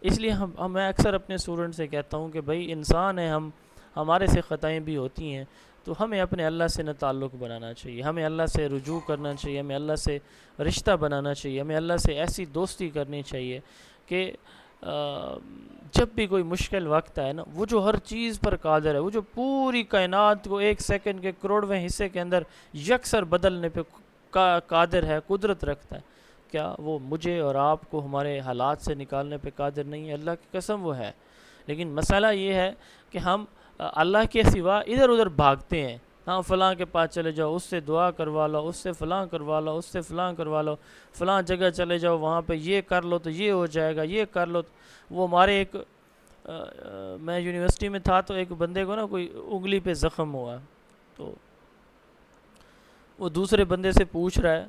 اس لیے میں اکثر اپنے اسٹوڈنٹ سے کہتا ہوں کہ بھائی انسان ہے، ہمارے سے خطائیں بھی ہوتی ہیں، تو ہمیں اپنے اللہ سے نہ تعلق بنانا چاہیے، ہمیں اللہ سے رجوع کرنا چاہیے، ہمیں اللہ سے رشتہ بنانا چاہیے، ہمیں اللہ سے ایسی دوستی کرنی چاہیے کہ جب بھی کوئی مشکل وقت آئے نا، وہ جو ہر چیز پر قادر ہے، وہ جو پوری کائنات کو ایک سیکنڈ کے کروڑویں حصے کے اندر یکسر بدلنے پہ قادر ہے، قدرت رکھتا ہے، کیا وہ مجھے اور آپ کو ہمارے حالات سے نکالنے پہ قادر نہیں ہے؟ اللہ کی قسم وہ ہے. لیکن مسئلہ یہ ہے کہ ہم اللہ کے سوا ادھر ادھر بھاگتے ہیں. ہاں فلاں کے پاس چلے جاؤ، اس سے دعا کروا لو، اس سے فلاں کروا لو، اس سے فلاں کروا لو، فلاں جگہ چلے جاؤ، وہاں پہ یہ کر لو تو یہ ہو جائے گا، یہ کر لو. وہ ہمارے ایک میں یونیورسٹی میں تھا، تو ایک بندے کو نا کوئی انگلی پہ زخم ہوا، تو وہ دوسرے بندے سے پوچھ رہا ہے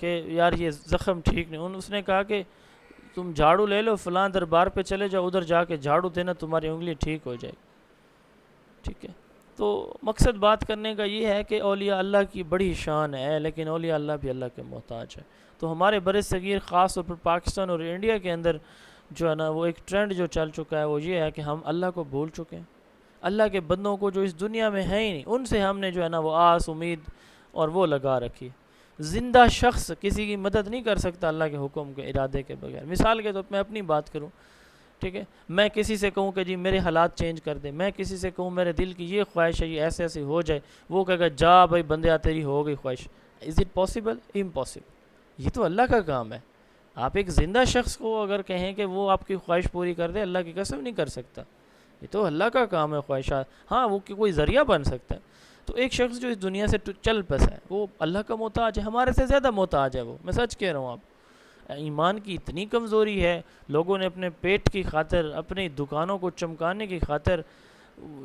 کہ یار یہ زخم ٹھیک نہیں. اس نے کہا کہ تم جھاڑو لے لو، فلاں دربار پہ چلے جاؤ، ادھر جا کے جھاڑو دینا، تمہاری انگلی ٹھیک ہو جائے گی. ٹھیک ہے. تو مقصد بات کرنے کا یہ ہے کہ اولیاء اللہ کی بڑی شان ہے، لیکن اولیاء اللہ بھی اللہ کے محتاج ہے. تو ہمارے بر صغیر، خاص طور پر پاکستان اور انڈیا کے اندر جو ہے نا، وہ ایک ٹرینڈ جو چل چکا ہے، وہ یہ ہے کہ ہم اللہ کو بھول چکے ہیں. اللہ کے بندوں کو جو اس دنیا میں ہے ہی نہیں، ان سے ہم نے جو ہے نا وہ آس، امید اور وہ لگا رکھی. زندہ شخص کسی کی مدد نہیں کر سکتا اللہ کے حکم کے ارادے کے بغیر. مثال کے طور پر میں اپنی بات کروں، ٹھیک ہے، میں کسی سے کہوں کہ جی میرے حالات چینج کر دے، میں کسی سے کہوں میرے دل کی یہ خواہش ہے یہ ایسے ایسے ہو جائے، وہ کہے گا جا بھائی بندیا تیری ہو گئی خواہش. Is it possible? امپاسبل. یہ تو اللہ کا کام ہے. آپ ایک زندہ شخص کو اگر کہیں کہ وہ آپ کی خواہش پوری کر دے، اللہ کی قسم نہیں کر سکتا، یہ تو اللہ کا کام ہے خواہشات، ہاں وہ کوئی ذریعہ بن سکتا ہے۔ تو ایک شخص جو اس دنیا سے چل پسا ہے وہ اللہ کا محتاج ہے، ہمارے سے زیادہ محتاج ہے وہ، میں سچ کہہ رہا ہوں۔ آپ ایمان کی اتنی کمزوری ہے، لوگوں نے اپنے پیٹ کی خاطر، اپنی دکانوں کو چمکانے کی خاطر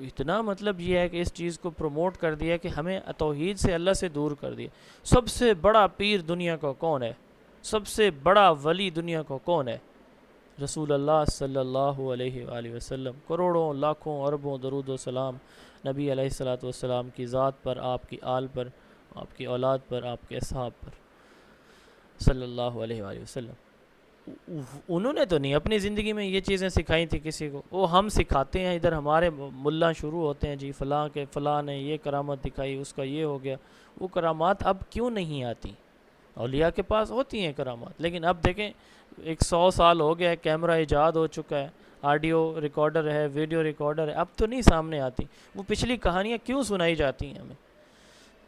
اتنا مطلب یہ ہے کہ اس چیز کو پروموٹ کر دیا کہ ہمیں توحید سے، اللہ سے دور کر دیا۔ سب سے بڑا پیر دنیا کا کون ہے؟ سب سے بڑا ولی دنیا کا کون ہے؟ رسول اللہ صلی اللہ علیہ وآلہ وسلم۔ کروڑوں، لاکھوں، اربوں درود و سلام نبی علیہ الصلوۃ والسلام کی ذات پر، آپ کی آل پر، آپ کی اولاد پر، آپ کے اصحاب پر، صلی اللہ علیہ وآلہ وسلم۔ انہوں نے تو نہیں اپنی زندگی میں یہ چیزیں سکھائی تھی کسی کو، وہ ہم سکھاتے ہیں، ادھر ہمارے ملا شروع ہوتے ہیں جی فلاں کے فلاں نے یہ کرامت دکھائی، اس کا یہ ہو گیا۔ وہ کرامات اب کیوں نہیں آتی؟ اولیاء کے پاس ہوتی ہیں کرامات، لیکن اب دیکھیں 100 سال ہو گیا ہے، کیمرہ ایجاد ہو چکا ہے، آڈیو ریکارڈر ہے، ویڈیو ریکارڈر ہے، اب تو نہیں سامنے آتی وہ پچھلی کہانیاں کیوں سنائی جاتی ہیں ہمیں؟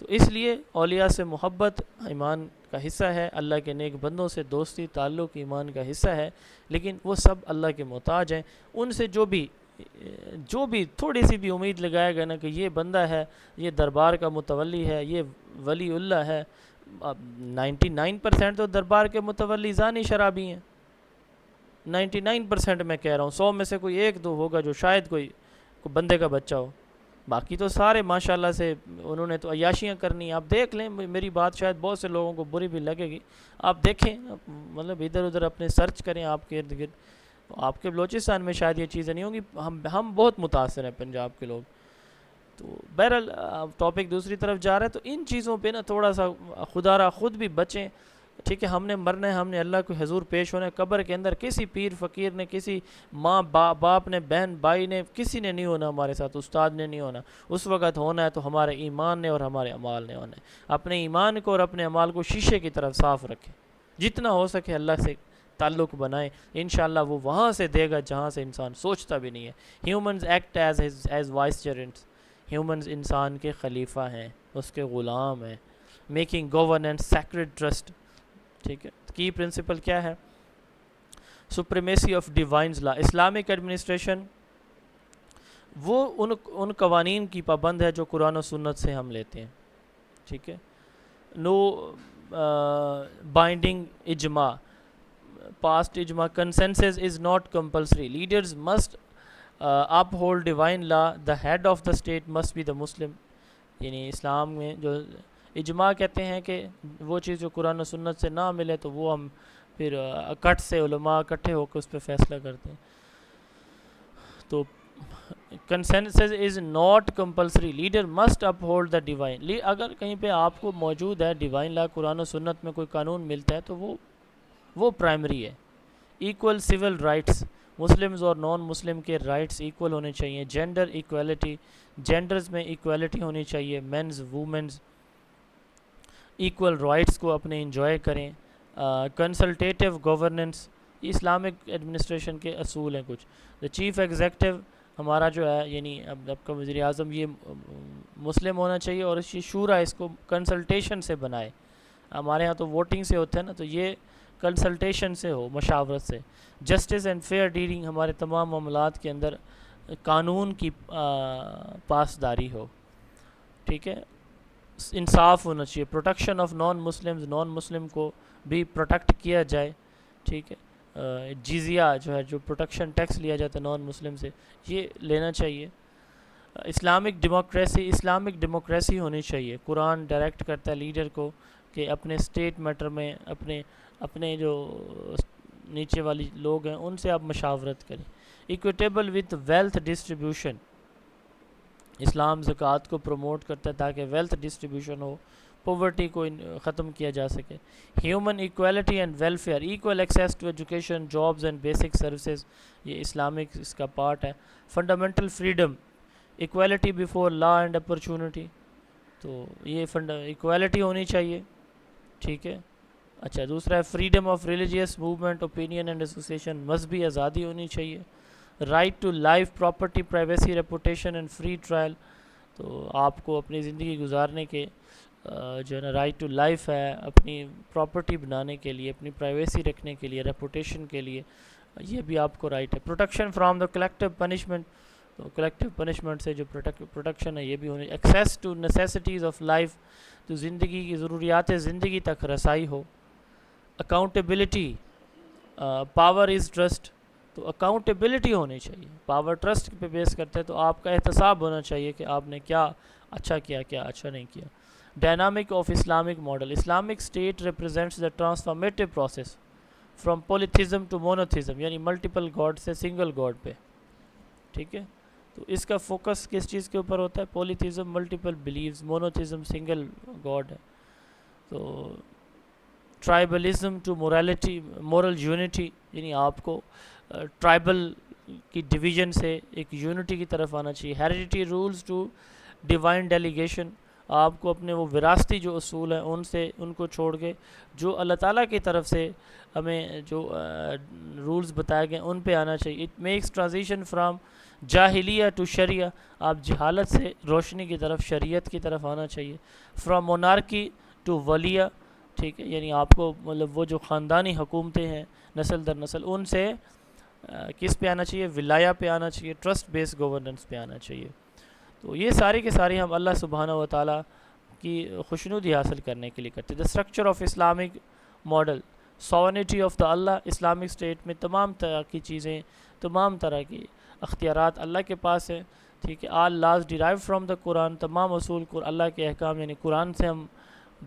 تو اس لیے اولیاء سے محبت ایمان کا حصہ ہے، اللہ کے نیک بندوں سے دوستی تعلق ایمان کا حصہ ہے، لیکن وہ سب اللہ کے محتاج ہیں۔ ان سے جو بھی تھوڑی سی بھی امید لگائے گا نا کہ یہ بندہ ہے، یہ دربار کا متولی ہے، یہ ولی اللہ ہے، 99% تو دربار کے متولی زانی شرابی ہیں، 99% میں کہہ رہا ہوں، 100 میں سے کوئی ایک دو ہوگا جو شاید کوئی بندے کا بچہ ہو، باقی تو سارے ماشاءاللہ سے انہوں نے تو عیاشیاں کرنی۔ آپ دیکھ لیں، میری بات شاید بہت سے لوگوں کو بری بھی لگے گی، آپ دیکھیں، مطلب ادھر ادھر اپنے سرچ کریں آپ کے ارد گرد، آپ کے بلوچستان میں شاید یہ چیزیں نہیں ہوں گی، ہم بہت متاثر ہیں پنجاب کے لوگ۔ تو بہرحال ٹاپک دوسری طرف جا رہا ہے، تو ان چیزوں پہ نا تھوڑا سا خدا را خود بھی بچیں، ٹھیک ہے؟ ہم نے مرنا ہے، ہم نے اللہ کو حضور پیش ہونا ہے، قبر کے اندر کسی پیر فقیر نے، کسی ماں باپ نے، بہن بھائی نے، کسی نے نہیں ہونا ہمارے ساتھ، استاد نے نہیں ہونا۔ اس وقت ہونا ہے تو ہمارے ایمان نے اور ہمارے اعمال نے ہونا ہے۔ اپنے ایمان کو اور اپنے اعمال کو شیشے کی طرف صاف رکھیں، جتنا ہو سکے اللہ سے تعلق بنائیں، انشاءاللہ وہ وہاں سے دے گا جہاں سے انسان سوچتا بھی نہیں ہے۔ ہیومنز ایکٹ ایز وائسچرنٹس، ہیومنز انسان کے خلیفہ ہیں، اس کے غلام ہیں۔ میکنگ گورننس سیکرڈ ٹرسٹ، ٹھیک ہے؟ کی پرنسپل کیا ہے؟ Supremacy of divines law, Islamic administration وہ ان قوانین کی پابند ہے جو قرآن و سنت سے ہم لیتے ہیں، ٹھیک ہے؟ نو بائنڈنگ اجماع، پاسٹ اجماع، consensus is not compulsory, leaders must uphold divine law, the head of the state must be the Muslim. یعنی اسلام میں جو اجماع کہتے ہیں کہ وہ چیز جو قرآن و سنت سے نہ ملے تو وہ ہم پھر اکٹھ سے علماء اکٹھے ہو کے اس پہ فیصلہ کرتے ہیں۔ تو consensus is not compulsory, leader must up hold the divine, اگر کہیں پہ آپ کو موجود ہے ڈیوائن لا، قرآن و سنت میں کوئی قانون ملتا ہے تو وہ پرائمری ہے۔ ایکول سول رائٹس، مسلمز اور نان مسلم کے رائٹس ایکول ہونے چاہیے۔ جینڈر ایکویلٹی، جینڈرز میں ایکویلٹی ہونی چاہیے، مینز وومنز ایکول رائٹس کو اپنے انجوائے کریں۔ کنسلٹیٹیو گورننس، اسلامک ایڈمنسٹریشن کے اصول ہیں کچھ۔ دا چیف ایگزیکٹو ہمارا جو ہے، یعنی اب کا وزیر اعظم یہ مسلم ہونا چاہیے، اور اس کی شورا اس کو کنسلٹیشن سے بنائے۔ ہمارے ہاں تو ووٹنگ سے ہوتا ہے نا، تو یہ کنسلٹیشن سے ہو، مشاورت سے۔ جسٹس اینڈ فیئر ڈیلنگ، ہمارے تمام معاملات کے اندر قانون کی پاسداری ہو، ٹھیک ہے؟ انصاف ہونا چاہیے۔ پروٹیکشن آف نان مسلم کو بھی پروٹیکٹ کیا جائے، ٹھیک ہے؟ جزیہ جو ہے، جو پروٹیکشن ٹیکس لیا جاتا ہے نان مسلم سے، یہ لینا چاہیے۔ اسلامک ڈیموکریسی ہونی چاہیے۔ قرآن ڈائریکٹ کرتا ہے لیڈر کو کہ اپنے اسٹیٹ میٹر میں اپنے جو نیچے والی لوگ ہیں ان سے آپ مشاورت کریں۔ ایکویٹیبل وتھ ویلتھ ڈسٹریبیوشن، اسلام زکوٰۃ کو پروموٹ کرتا ہے تاکہ ویلتھ ڈسٹریبیوشن ہو، پاورٹی کو ختم کیا جا سکے۔ Human equality and welfare, equal access to education, jobs and basic services, یہ اسلامک اس کا پارٹ ہے۔ Fundamental freedom, equality before law and opportunity, تو یہ ایکویلٹی ہونی چاہیے، ٹھیک ہے؟ اچھا، دوسرا ہے freedom of religious movement, opinion and association, مذہبی آزادی ہونی چاہیے۔ Right to life, property, privacy, reputation and free trial, تو آپ کو اپنی زندگی گزارنے کے جو ہے نا رائٹ ٹو لائف ہے، اپنی پراپرٹی بنانے کے لیے، اپنی پرائیویسی رکھنے کے لیے، ریپوٹیشن کے لیے، یہ بھی آپ کو رائٹ ہے. Protection from the collective punishment, تو کلیکٹیو پنشمنٹ سے جو پروٹیکشن ہے یہ بھی ہونی. Access to necessities of life, تو زندگی کی ضروریات زندگی تک رسائی ہو. اکاؤنٹیبلٹی، پاور از ٹرسٹ، تو اکاؤنٹیبلٹی ہونی چاہیے. پاور ٹرسٹ پہ بیس کرتے ہیں تو آپ کا احتساب ہونا چاہیے کہ آپ نے کیا اچھا کیا، کیا اچھا نہیں کیا. Dynamic of Islamic model, Islamic state represents the transformative process from polytheism to monotheism, یعنی ملٹیپل گاڈ سے سنگل گاڈ پہ. ٹھیک ہے، تو اس کا فوکس کس چیز کے اوپر ہوتا ہے؟ پولیتھزم ملٹیپل بلیوز، مونوتھزم سنگل گاڈ ہے. تو ٹرائبلزم ٹو مورالٹی، مورل یونٹی، یعنی آپ کو ٹرائبل کی ڈویژن سے ایک یونٹی کی طرف آنا چاہیے. Heredity rules to divine delegation, آپ کو اپنے وہ وراثتی جو اصول ہیں ان کو چھوڑ کے جو اللہ تعالیٰ کی طرف سے ہمیں جو رولز بتائے گئے ان پہ آنا چاہیے. اٹ میکس ٹرانزیشن فرام جاہلیہ ٹو شریعہ، آپ جہالت سے روشنی کی طرف، شریعت کی طرف آنا چاہیے. فرام مونارکی ٹو ولیہ، ٹھیک ہے، یعنی آپ کو مطلب وہ جو خاندانی حکومتیں ہیں نسل در نسل، ان سے کس پہ آنا چاہیے؟ ولایہ پہ آنا چاہیے، ٹرسٹ بیس گورننس پہ آنا چاہیے. تو یہ ساری کے ساری ہم اللہ سبحانہ و تعالیٰ کی خوشنودی حاصل کرنے کے لیے کرتے ہیں. The structure of Islamic model, sovereignty of the Allah, Islamic state میں تمام طرح کی چیزیں، تمام طرح کی اختیارات اللہ کے پاس ہیں. ٹھیک ہے، آل لاز ڈیرائیو فرام دا قرآن، تمام اصول اللہ کے احکام یعنی قرآن سے ہم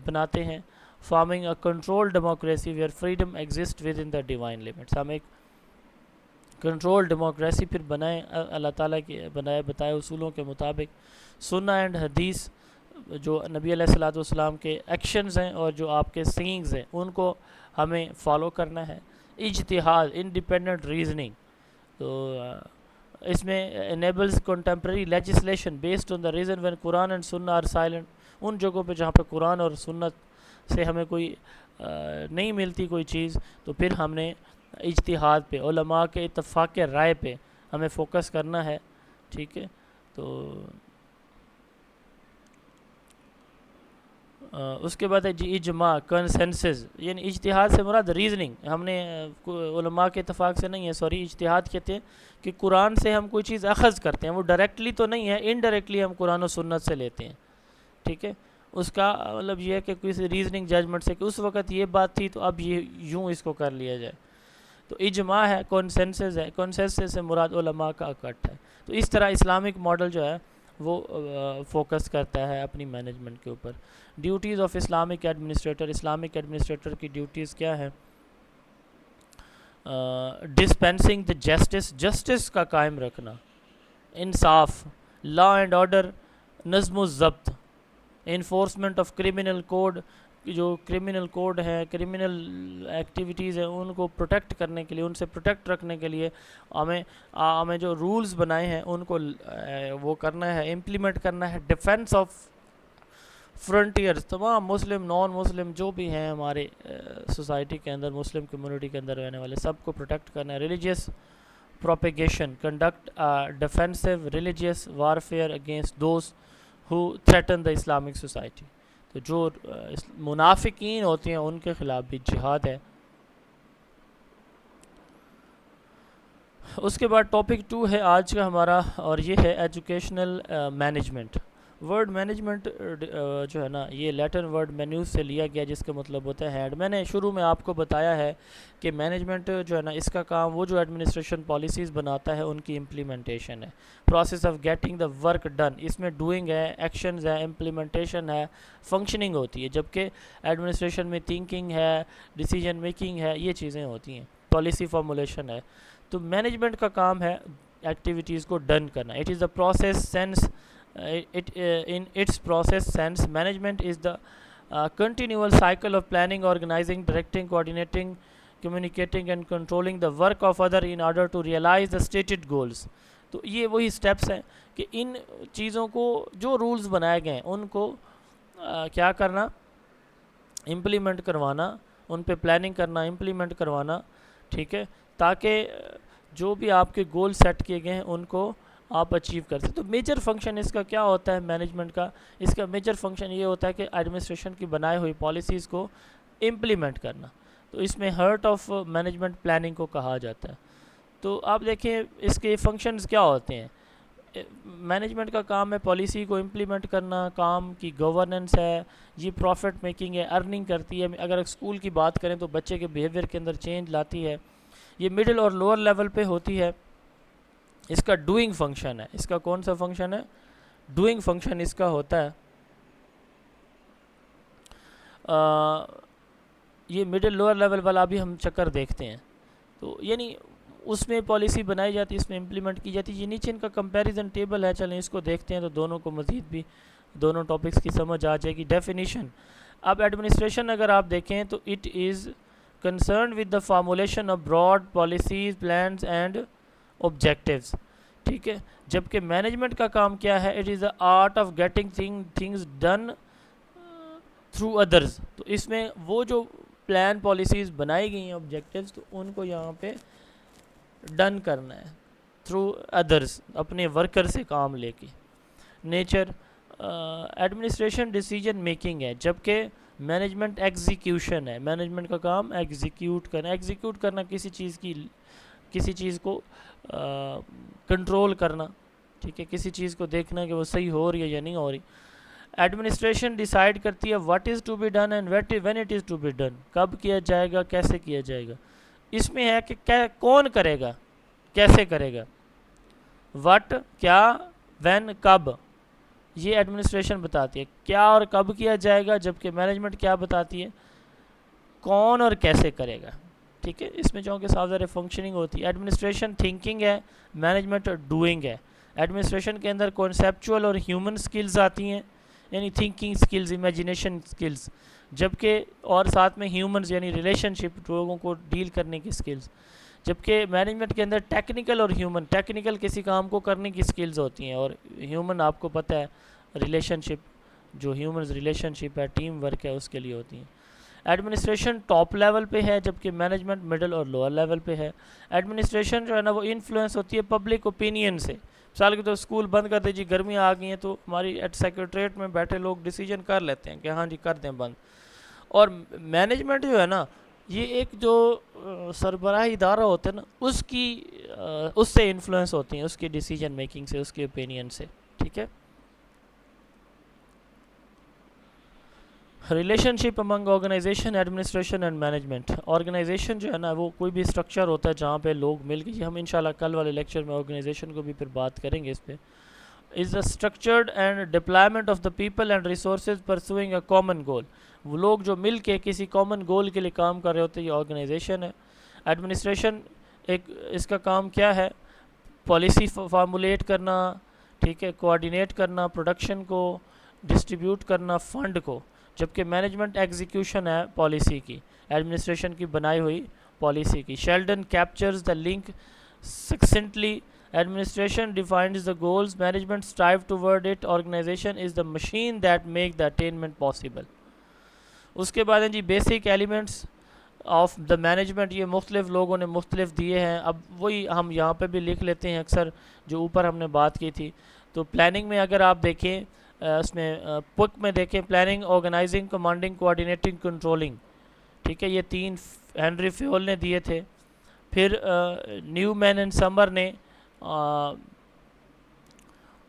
بناتے ہیں. Forming a control democracy where freedom exist with in the divine limits, ہم ایک کنٹرول ڈیموکریسی پھر بنائیں اللہ تعالیٰ کے بتائے اصولوں کے مطابق. سنہ اینڈ حدیث، جو نبی علیہ الصلوۃ والسلام کے ایکشنز ہیں اور جو آپ کے سینگز ہیں ان کو ہمیں فالو کرنا ہے. اجتہاد، انڈیپینڈنٹ ریزننگ، تو اس میں enables contemporary legislation based on the reason when Quran and سنہ آر سائلنٹ، ان جگہوں پہ جہاں پہ قرآن اور سنت سے ہمیں کوئی نہیں ملتی کوئی چیز، تو پھر ہم نے اجتہاد پہ، علماء کے اتفاق رائے پہ ہمیں فوکس کرنا ہے. ٹھیک ہے، تو اس کے بعد ہے جی اجماع، کنسنسس، یعنی اجتہاد سے مراد ریزننگ، ہم نے علماء کے اتفاق سے نہیں ہے، اجتہاد کہتے ہیں کہ قرآن سے ہم کوئی چیز اخذ کرتے ہیں، وہ ڈائریکٹلی تو نہیں ہے، انڈائریکٹلی ہم قرآن و سنت سے لیتے ہیں. ٹھیک ہے، اس کا مطلب یہ ہے کہ کسی ریزننگ ججمنٹ سے کہ اس وقت یہ بات تھی تو اب یہ یوں اس کو کر لیا جائے. تو اجماع ہے، کنسنسس ہے، کنسنسس سے مراد علماء کا اکٹھ ہے. تو اس طرح اسلامک ماڈل جو ہے وہ فوکس کرتا ہے اپنی مینجمنٹ کے اوپر. Duties of Islamic administrator, Islamic administrator کی ڈیوٹیز کیا ہیں؟ ڈسپینسنگ دا جسٹس کا قائم رکھنا، انصاف، لا اینڈ آرڈر، نظم و ضبط، انفورسمنٹ آف کرمنل کوڈ، جو کرمنل کوڈ ہے، کرمنل ایکٹیویٹیز ہیں ان کو پروٹیکٹ کرنے کے لیے، ان سے پروٹیکٹ رکھنے کے لیے ہمیں جو رولز بنائے ہیں ان کو وہ کرنا ہے، امپلیمنٹ کرنا ہے. ڈیفینس آف فرنٹیئرز، تمام مسلم نان مسلم جو بھی ہیں ہمارے سوسائٹی کے اندر، مسلم کمیونٹی کے اندر رہنے والے سب کو پروٹیکٹ کرنا ہے. Religious propagation, conduct defensive religious warfare against those who threaten the Islamic society, تو جو منافقین ہوتے ہیں ان کے خلاف بھی جہاد ہے. اس کے بعد ٹاپک 2 ہے آج کا ہمارا، اور یہ ہے ایجوکیشنل مینجمنٹ. ورڈ مینجمنٹ جو ہے نا یہ لیٹن ورڈ مینیوز سے لیا گیا جس کا مطلب ہوتا ہے ہیڈ. میں نے شروع میں آپ کو بتایا ہے کہ مینجمنٹ جو ہے نا اس کا کام وہ جو ایڈمنسٹریشن پالیسیز بناتا ہے ان کی امپلیمنٹیشن ہے. Process of getting the work done, اس میں ڈوئنگ ہے، ایکشنز ہے، امپلیمنٹیشن ہے، فنکشننگ ہوتی ہے، جبکہ ایڈمنسٹریشن میں تھنکنگ ہے، ڈیسیجن میکنگ ہے، یہ چیزیں ہوتی ہیں، پالیسی فارمولیشن ہے. تو مینجمنٹ کا کام ہے ایکٹیویٹیز کو ڈن کرنا. It is the process sense in its process sense, management is the continual cycle of planning, organizing, directing, coordinating, communicating and controlling the work of other in order to realize the stated goals. تو یہ وہی سٹیپس ہیں کہ ان چیزوں کو جو رولز بنائے گئے ہیں ان کو کیا کرنا، امپلیمنٹ کروانا، ان پہ پلاننگ کرنا، امپلیمنٹ کروانا. ٹھیک ہے، تاکہ جو بھی آپ کے گول سیٹ کیے گئے ہیں ان کو آپ اچیو کر سکتے. تو میجر فنکشن اس کا کیا ہوتا ہے مینجمنٹ کا؟ اس کا میجر فنکشن یہ ہوتا ہے کہ ایڈمنسٹریشن کی بنائی ہوئی پالیسیز کو امپلیمنٹ کرنا. تو اس میں ہارٹ آف مینجمنٹ پلاننگ کو کہا جاتا ہے. تو آپ دیکھیں اس کے فنکشنز کیا ہوتے ہیں. مینجمنٹ کا کام ہے پالیسی کو امپلیمنٹ کرنا, کام کی گورننس ہے, یہ پروفٹ میکنگ ہے, ارننگ کرتی ہے. اگر اسکول کی بات کریں تو بچے کے بیہیویئر کے اندر چینج لاتی ہے. یہ مڈل اور لوور لیول پہ ہوتی ہے. اس کا ڈوئنگ فنکشن ہے. اس کا کون سا فنکشن ہے؟ ڈوئنگ فنکشن اس کا ہوتا ہے. یہ مڈل لوور لیول والا ابھی ہم چکر دیکھتے ہیں. تو یعنی اس میں پالیسی بنائی جاتی ہے, اس میں امپلیمنٹ کی جاتی ہے. یہ نیچے ان کا کمپیریزن ٹیبل ہے, چلیں اس کو دیکھتے ہیں تو دونوں کو مزید بھی دونوں ٹاپکس کی سمجھ آ جائے گی. ڈیفینیشن. اب ایڈمنسٹریشن اگر آپ دیکھیں تو it is concerned with the formulation of broad policies, plans and objectives. ٹھیک ہے. جبکہ مینجمنٹ کا کام کیا ہے؟ It is the art of getting things done through others. تو اس میں وہ جو پلان پالیسیز بنائی گئی ہیں آبجیکٹیوز, تو ان کو یہاں پہ ڈن کرنا ہے تھرو ادرز, اپنے ورکر سے کام لے کے. نیچر. ایڈمنسٹریشن ڈیسیجن میکنگ ہے, جبکہ مینجمنٹ ایگزیکیوشن ہے. مینجمنٹ کا کام ایگزیکیوٹ کرنا. ایگزیکیوٹ کرنا کسی چیز کو کنٹرول کرنا. ٹھیک ہے. کسی چیز کو دیکھنا کہ وہ صحیح ہو رہی ہے یا نہیں ہو رہی. ایڈمنسٹریشن ڈیسائیڈ کرتی ہے what is to be done and when it is to be done. کب کیا جائے گا, کیسے کیا جائے گا. اس میں ہے کہ کون کرے گا, کیسے کرے گا. وٹ, کیا, وین, کب, یہ ایڈمنسٹریشن بتاتی ہے کیا اور کب کیا جائے گا, جبکہ مینجمنٹ کیا بتاتی ہے, کون اور کیسے کرے گا. ٹھیک ہے. اس میں چونکہ صاف ظاہر فنکشننگ ہوتی ہے. ایڈمنسٹریشن تھنکنگ ہے, مینجمنٹ ڈوئنگ ہے. ایڈمنسٹریشن کے اندر کانسیپچول اور ہیومن سکلز آتی ہیں, یعنی تھنکنگ سکلز, امیجینیشن سکلز, جبکہ اور ساتھ میں ہیومنز یعنی ریلیشن شپ, لوگوں کو ڈیل کرنے کی سکلز. جبکہ مینجمنٹ کے اندر ٹیکنیکل اور ہیومن, ٹیکنیکل کسی کام کو کرنے کی سکلز ہوتی ہیں, اور ہیومن آپ کو پتہ ہے ریلیشن شپ, جو ہیومنز ریلیشن شپ ہے, ٹیم ورک ہے, اس کے لیے ہوتی ہیں. ایڈمنسٹریشن ٹاپ لیول پہ ہے, جبکہ مینجمنٹ مڈل اور لوور لیول پہ ہے. ایڈمنسٹریشن جو ہے نا وہ انفلوئنس ہوتی ہے پبلک اوپینین سے. مثال کے طور اسکول بند کر دے جی, گرمیاں آ گئی ہیں, تو ہماری سیکریٹریٹ میں بیٹھے لوگ ڈیسیجن کر لیتے ہیں کہ ہاں جی کر دیں بند. اور مینجمنٹ جو ہے نا, یہ ایک جو سربراہی ادارہ ہوتا ہے نا, اس سے انفلوئنس ہوتی ہیں, اس کی ڈیسیجن میکنگ سے, اس کے اوپینین سے. ٹھیک ہے. Relationship among organisation, administration and management. Organisation جو ہے نا وہ کوئی بھی اسٹرکچر ہوتا ہے جہاں پہ لوگ مل کے, ہم انشاءاللہ کل والے لیکچر میں آرگنائزیشن کو بھی پھر بات کریں گے اس پہ. is the structured and deployment of the people and resources pursuing a common goal. وہ لوگ جو مل کے کسی کامن گول کے لیے کام کر رہے ہوتے ہیں, یہ آرگنائزیشن ہے. ایڈمنسٹریشن اس کا کام کیا ہے؟ پالیسی فارمولیٹ کرنا, ٹھیک ہے, کوآرڈینیٹ کرنا, پروڈکشن کو ڈسٹریبیوٹ کرنا, فنڈ کو. جبکہ مینجمنٹ ایگزیکیوشن ہے پالیسی کی, ایڈمنسٹریشن کی بنائی ہوئی پالیسی کی. Sheldon captures the link succinctly. Administration defines the goals, management strive toward it, organization is the machine that make the attainment possible. اس کے بعد ہیں جی basic elements of the management, یہ مختلف لوگوں نے مختلف دیے ہیں. اب وہی ہم یہاں پہ بھی لکھ لیتے ہیں اکثر جو اوپر ہم نے بات کی تھی. تو پلاننگ میں اگر آپ دیکھیں, اس میں پک میں دیکھیں, پلاننگ, آرگنائزنگ, کمانڈنگ, کوآرڈینیٹنگ, کنٹرولنگ. ٹھیک ہے. یہ 3 ہنری فیول نے دیے تھے. پھر نیو مین اینڈ سمر نے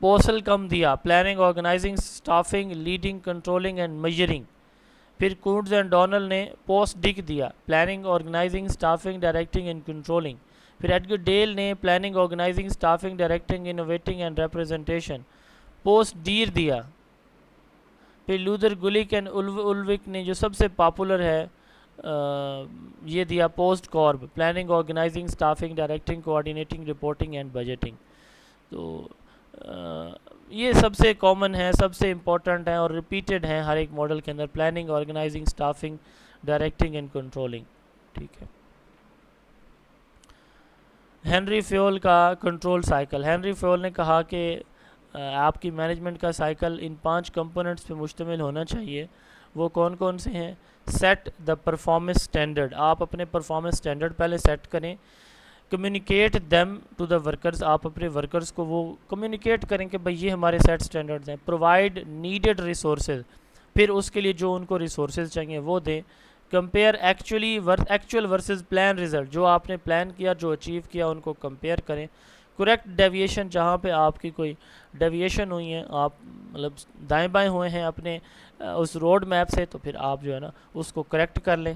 پوسل کم دیا, planning, organising, staffing, leading, controlling and measuring. پھر کونڈز اینڈ ڈونل نے پوسٹ ڈک دیا, planning, organising, staffing, directing and controlling. پھر ایڈگر ڈیل نے planning, organising, staffing, directing, innovating and representation, POSDIR دیا. پھر لوتھر گلک اینڈ اولوک نے جو سب سے پاپولر ہے یہ دیا, POSDCORB, planning, organising, staffing, directing, coordinating, reporting and budgeting. تو یہ سب سے کامن ہے, سب سے امپورٹنٹ ہیں اور ریپیٹڈ ہیں ہر ایک ماڈل کے اندر, planning, organising, staffing, directing and controlling. ٹھیک ہے. ہنری فیول کا کنٹرول سائیکل. ہنری فیول نے کہا کہ آپ کی مینجمنٹ کا سائیکل ان 5 کمپوننٹس پہ مشتمل ہونا چاہیے. وہ کون کون سے ہیں؟ سیٹ دا پرفارمنس اسٹینڈرڈ, آپ اپنے پرفارمنس اسٹینڈرڈ پہلے سیٹ کریں. Communicate them to the workers, آپ اپنے ورکرز کو وہ کمیونیکیٹ کریں کہ بھائی یہ ہمارے سیٹ اسٹینڈرڈز ہیں. پرووائڈ نیڈیڈ ریسورسز، پھر اس کے لیے جو ان کو ریسورسز چاہیے وہ دیں. Compare actual versus plan result, جو آپ نے پلان کیا جو اچیو کیا ان کو کمپیئر کریں. کریکٹ ڈیویشن، جہاں پہ آپ کی کوئی ڈیویشن ہوئی ہیں، آپ مطلب دائیں بائیں ہوئے ہیں اپنے اس روڈ میپ سے، تو پھر آپ جو ہے نا اس کو کریکٹ کر لیں.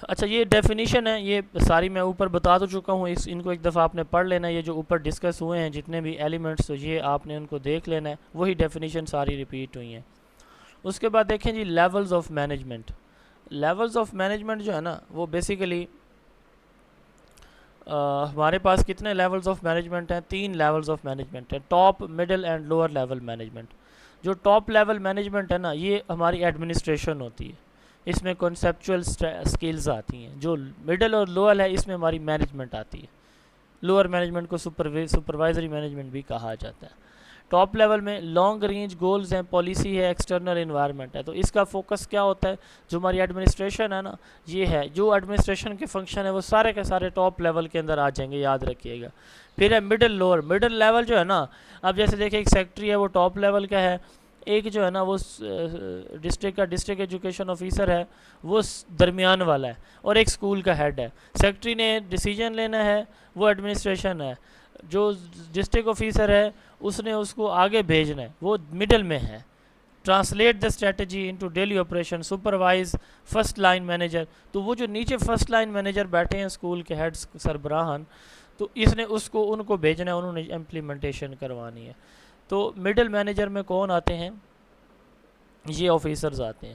اچھا یہ ڈیفینیشن ہے، یہ ساری میں اوپر بتا تو چکا ہوں، ان کو ایک دفعہ آپ نے پڑھ لینا ہے. یہ جو اوپر ڈسکس ہوئے ہیں جتنے بھی ایلیمنٹس، یہ آپ نے ان کو دیکھ لینا ہے، وہی ڈیفینیشن ساری ریپیٹ ہوئی ہیں. اس کے بعد دیکھیں جی levels of management. Levels of management جو ہے نا وہ بیسیکلی ہمارے پاس کتنے لیولز آف مینجمنٹ ہیں؟ 3 لیولز آف مینجمنٹ ہیں، top, middle and lower level management. جو ٹاپ لیول مینجمنٹ ہے نا یہ ہماری ایڈمنسٹریشن ہوتی ہے، اس میں کنسیپچول سکلز آتی ہیں. جو مڈل اور لوور ہے اس میں ہماری مینجمنٹ آتی ہے. لوور مینجمنٹ کو سپروائزری مینجمنٹ بھی کہا جاتا ہے. ٹاپ لیول میں لانگ رینج گولز ہیں، پالیسی ہے، ایکسٹرنل انوائرمنٹ ہے. تو اس کا فوکس کیا ہوتا ہے؟ جو ہماری ایڈمنسٹریشن ہے نا یہ ہے، جو ایڈمنسٹریشن کے فنکشن ہے وہ سارے کے سارے ٹاپ لیول کے اندر آ جائیں گے، یاد رکھیے گا. پھر ہے مڈل لوور. مڈل لیول جو ہے نا، اب جیسے دیکھیں ایک سیکٹری ہے وہ ٹاپ لیول کا ہے، ایک جو ہے نا وہ ڈسٹرکٹ ایجوکیشن آفیسر ہے وہ درمیان والا ہے، اور ایک اسکول کا ہیڈ ہے. سیکٹری نے ڈیسیجن لینا ہے، وہ ایڈمنسٹریشن ہے. جو ڈسٹرکٹ آفیسر ہے اس نے اس کو آگے بھیجنا ہے، وہ مڈل میں ہے. Translate the strategy into daily operation, supervise first line manager. تو وہ جو نیچے فرسٹ لائن مینیجر بیٹھے ہیں اسکول کے ہیڈس سربراہان، تو اس نے اس کو ان کو بھیجنا ہے، انہوں نے امپلیمنٹیشن کروانی ہے. تو مڈل مینیجر میں کون آتے ہیں؟ یہ آفیسرز آتے ہیں.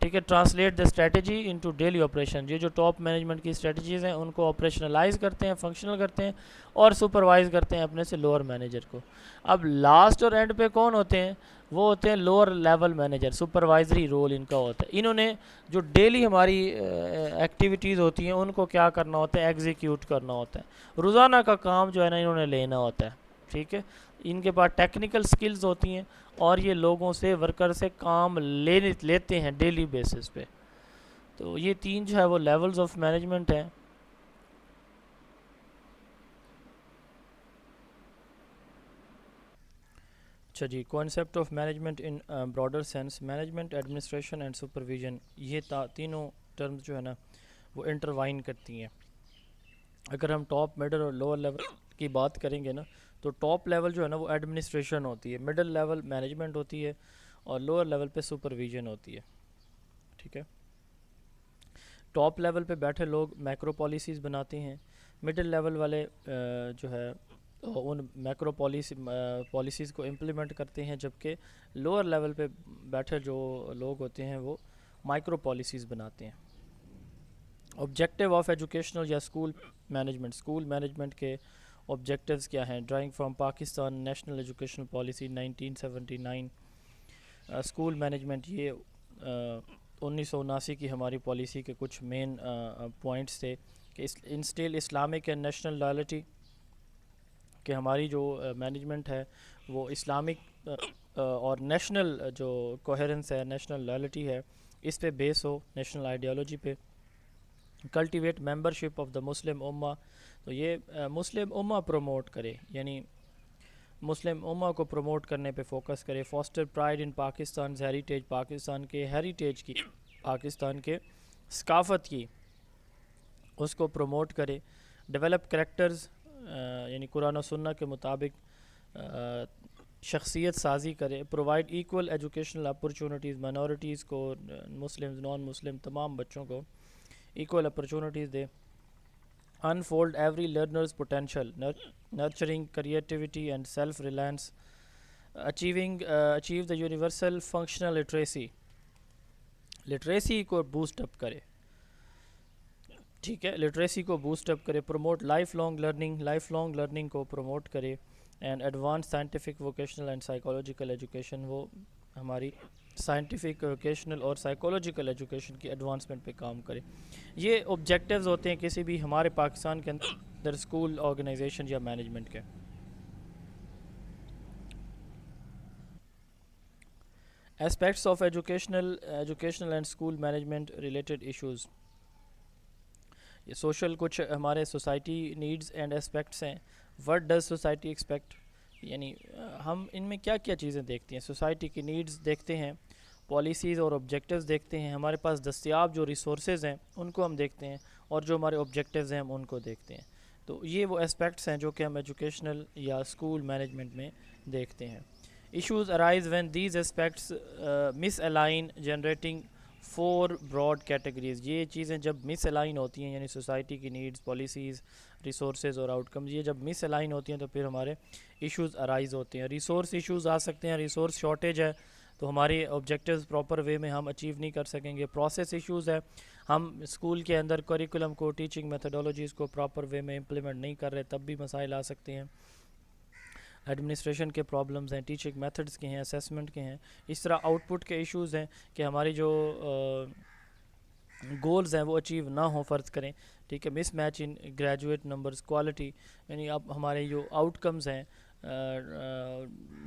ٹھیک ہے. Translate the strategy into daily operation, یہ جو ٹاپ مینجمنٹ کی اسٹریٹجیز ہیں ان کو آپریشنلائز کرتے ہیں، فنکشنل کرتے ہیں، اور سپروائز کرتے ہیں اپنے سے لوور مینیجر کو. اب لاسٹ اور اینڈ پہ کون ہوتے ہیں؟ وہ ہوتے ہیں lower level manager, supervisory role ان کا ہوتا ہے. انہوں نے جو ڈیلی ہماری ایکٹیویٹیز ہوتی ہیں ان کو کیا کرنا ہوتا ہے؟ ایگزیکیوٹ کرنا ہوتا ہے. روزانہ کا کام جو ہے نا انہوں نے لینا ہوتا ہے. ٹھیک ہے. ان کے پاس ٹیکنیکل سکلز ہوتی ہیں، اور یہ لوگوں سے، ورکر سے کام لیتے ہیں ڈیلی بیسس پہ. تو یہ 3 جو ہے وہ لیولز آف مینجمنٹ ہیں. اچھا جی، concept of management in broader sense, management, administration and supervision, یہ تینوں ٹرمز جو ہے نا وہ انٹروائن کرتی ہیں. اگر ہم ٹاپ، مڈل اور لوور لیول کی بات کریں گے نا، تو ٹاپ لیول جو ہے نا وہ ایڈمنسٹریشن ہوتی ہے، مڈل لیول مینجمنٹ ہوتی ہے، اور لوور لیول پہ سپرویژن ہوتی ہے. ٹھیک ہے. ٹاپ لیول پہ بیٹھے لوگ میکرو پالیسیز بناتے ہیں، مڈل لیول والے جو ہے ان میکرو پالیسیز کو امپلیمنٹ کرتے ہیں، جبکہ لوور لیول پہ بیٹھے جو لوگ ہوتے ہیں وہ مائکرو پالیسیز بناتے ہیں. آبجیکٹیو آف ایجوکیشنل یا اسکول مینجمنٹ کے آبجیکٹیوز کیا ہیں؟ Drawing from Pakistan national educational policy 1979. School management, یہ 1979 کی ہماری پالیسی کے کچھ مین پوائنٹس تھے کہ instil Islamic and national loyalty, کہ ہماری جو مینجمنٹ ہے وہ اسلامک اور نیشنل جو کوہرنس ہے، نیشنل لائلٹی ہے، اس پہ بیس ہو، نیشنل آئیڈیالوجی پہ. کلٹیویٹ ممبرشپ آف دا مسلم امہ، تو یہ مسلم امہ پروموٹ کرے، یعنی مسلم امہ کو پروموٹ کرنے پہ فوکس کرے. Faster pride in Pakistan heritage, Pakistan کے ہیریٹیج کی، پاکستان کے ثقافت کی، اس کو پروموٹ کرے. ڈیولپ کریکٹرز، یعنی قرآن و سنہ کے مطابق شخصیت سازی کرے. Provide equal educational opportunities, minorities کو، مسلم، نان مسلم تمام بچوں کو equal opportunities they. Unfold every learners potential, nurturing creativity and self Reliance. Achieve the universal functional literacy, literacy کو بوسٹ اپ کرے. ٹھیک ہے. لٹریسی کو بوسٹ اپ کرے. پروموٹ لائف لانگ لرننگ کو پروموٹ کرے. And advance scientific, vocational and psychological education, وہ ہماری سائنٹیفک، ووکیشنل اور سائیکولوجیکل ایجوکیشن کی ایڈوانسمنٹ پہ کام کرے. یہ آبجیکٹیوز ہوتے ہیں کسی بھی ہمارے پاکستان کے اندر اسکول آرگنائزیشن یا مینجمنٹ کے. Aspects of educational and school management related issues. یہ سوشل کچھ ہمارے سوسائٹی نیڈز اینڈ اسپیکٹس ہیں. وٹ ڈز سوسائٹی ایکسپیکٹ، یعنی ہم ان میں کیا کیا چیزیں دیکھتے ہیں. سوسائٹی کی نیڈز دیکھتے ہیں، پالیسیز اور آبجیکٹیوز دیکھتے ہیں، ہمارے پاس دستیاب جو ریسورسز ہیں ان کو ہم دیکھتے ہیں، اور جو ہمارے آبجیکٹیوز ہیں ہم ان کو دیکھتے ہیں. تو یہ وہ اسپیکٹس ہیں جو کہ ہم ایجوکیشنل یا اسکول مینجمنٹ میں دیکھتے ہیں. Issues arise when these aspects misalign generating four broad categories. یہ چیزیں جب مس الائن ہوتی ہیں، یعنی سوسائٹی کی نیڈز، پالیسیز، ریسورسز اور آؤٹ کمز، یہ جب مس الائن ہوتی ہیں تو پھر ہمارے ایشوز ارائز ہوتے ہیں. ریسورس ایشوز آ سکتے ہیں، ریسورس شارٹیج ہے تو ہماری آبجیکٹیوز پراپر وے میں ہم اچیو نہیں کر سکیں گے. پروسیس ایشوز ہے، ہم اسکول کے اندر کریکولم کو، ٹیچنگ میتھڈولوجیز کو پراپر وے میں امپلیمنٹ نہیں کر رہے، تب بھی مسائل آ سکتے ہیں. ایڈمنسٹریشن کے پرابلمز ہیں، ٹیچنگ میتھڈز کے ہیں، اسیسمنٹ کے ہیں. اس طرح آؤٹ پٹ کے ایشوز ہیں کہ ہماری جو گولز ہیں وہ اچیو نہ ہوں، فرض کریں، ٹھیک ہے، mismatch in graduate numbers, quality, یعنی اب ہمارے جو آؤٹ کمز ہیں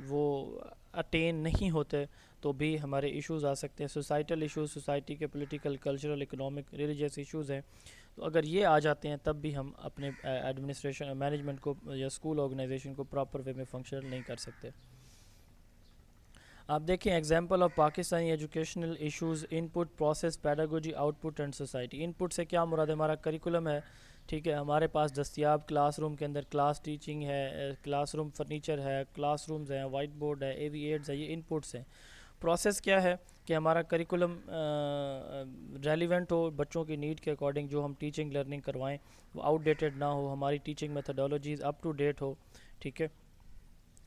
وہ اٹین نہیں ہوتے تو بھی ہمارے ایشوز آ سکتے ہیں. سوسائٹل ایشوز، سوسائٹی کے political, cultural, economic, religious issues ہیں. تو اگر یہ آ جاتے ہیں تب بھی ہم اپنے ایڈمنسٹریشن مینجمنٹ کو یا اسکول آرگنائزیشن کو پراپر وے میں فنکشنل نہیں کر سکتے. آپ دیکھیں example of Pakistani educational issues: input, process, pedagogy, output and society. Input سے کیا مراد ہے؟ ہمارا کریکولم ہے، ٹھیک ہے، ہمارے پاس دستیاب کلاس روم کے اندر کلاس ٹیچنگ ہے، کلاس روم فرنیچر ہے، کلاس رومز ہیں، وائٹ بورڈ ہے، اے وی ایڈز ہے، یہ ان پٹس ہیں. پروسیس کیا ہے کہ ہمارا کریکولم ریلیونٹ ہو بچوں کی نیڈ کے اکارڈنگ، جو ہم ٹیچنگ لرننگ کروائیں وہ آؤٹ ڈیٹڈ نہ ہو، ہماری teaching methodologies up to date ہو، ٹھیک ہے،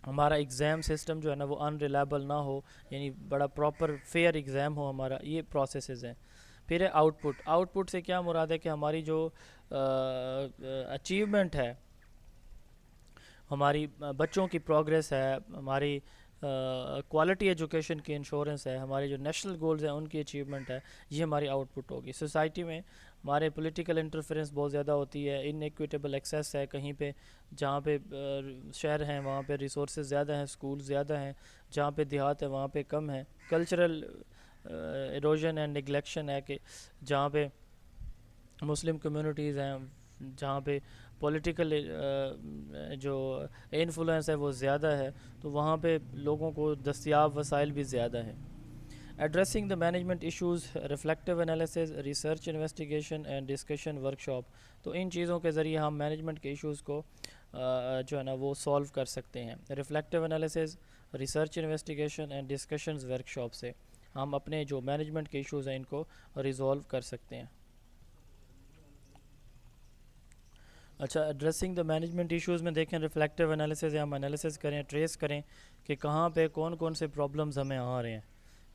ہمارا ایگزام سسٹم جو ہے نا وہ ان ریلائبل نہ ہو، یعنی بڑا پراپر فیئر ایگزام ہو ہمارا. یہ پروسیسز ہیں. پھر ہے آؤٹ پٹ. آؤٹ پٹ سے کیا مراد ہے کہ ہماری جو اچیومنٹ ہے، ہماری بچوں کی پروگریس ہے، ہماری کوالٹی ایجوکیشن کی انشورنس ہے، ہمارے جو نیشنل گولز ہیں ان کی اچیومنٹ ہے، یہ ہماری آؤٹ پٹ ہوگی. سوسائٹی میں ہمارے پولیٹیکل انٹرفیرنس بہت زیادہ ہوتی ہے، ان ایکویٹیبل ایکسیس ہے، کہیں پہ جہاں پہ شہر ہیں وہاں پہ ریسورسز زیادہ ہیں، اسکول زیادہ ہیں، جہاں پہ دیہات ہے وہاں پہ کم ہیں. کلچرل ایروژن اینڈ نگلیکشن ہے کہ جہاں پہ مسلم کمیونٹیز ہیں، جہاں پہ پولیٹیکل جو انفلوئنس ہے وہ زیادہ ہے، تو وہاں پہ لوگوں کو دستیاب وسائل بھی زیادہ ہیں. Addressing the management issues: reflective analysis, research, investigation and discussion workshop. تو ان چیزوں کے ذریعے ہم مینجمنٹ کے ایشوز کو جو ہے نا وہ سولو کر سکتے ہیں. Reflective analysis, research, investigation and discussions workshop سے ہم اپنے جو مینجمنٹ کے ایشوز ہیں ان کو ریزولو کر سکتے ہیں. اچھا، ایڈریسنگ دا مینجمنٹ ایشوز میں دیکھیں ریفلیکٹیو انالیسز، ہم انالیسز کریں، ٹریس کریں کہ کہاں پہ کون کون سے پرابلمز ہمیں آ رہے ہیں،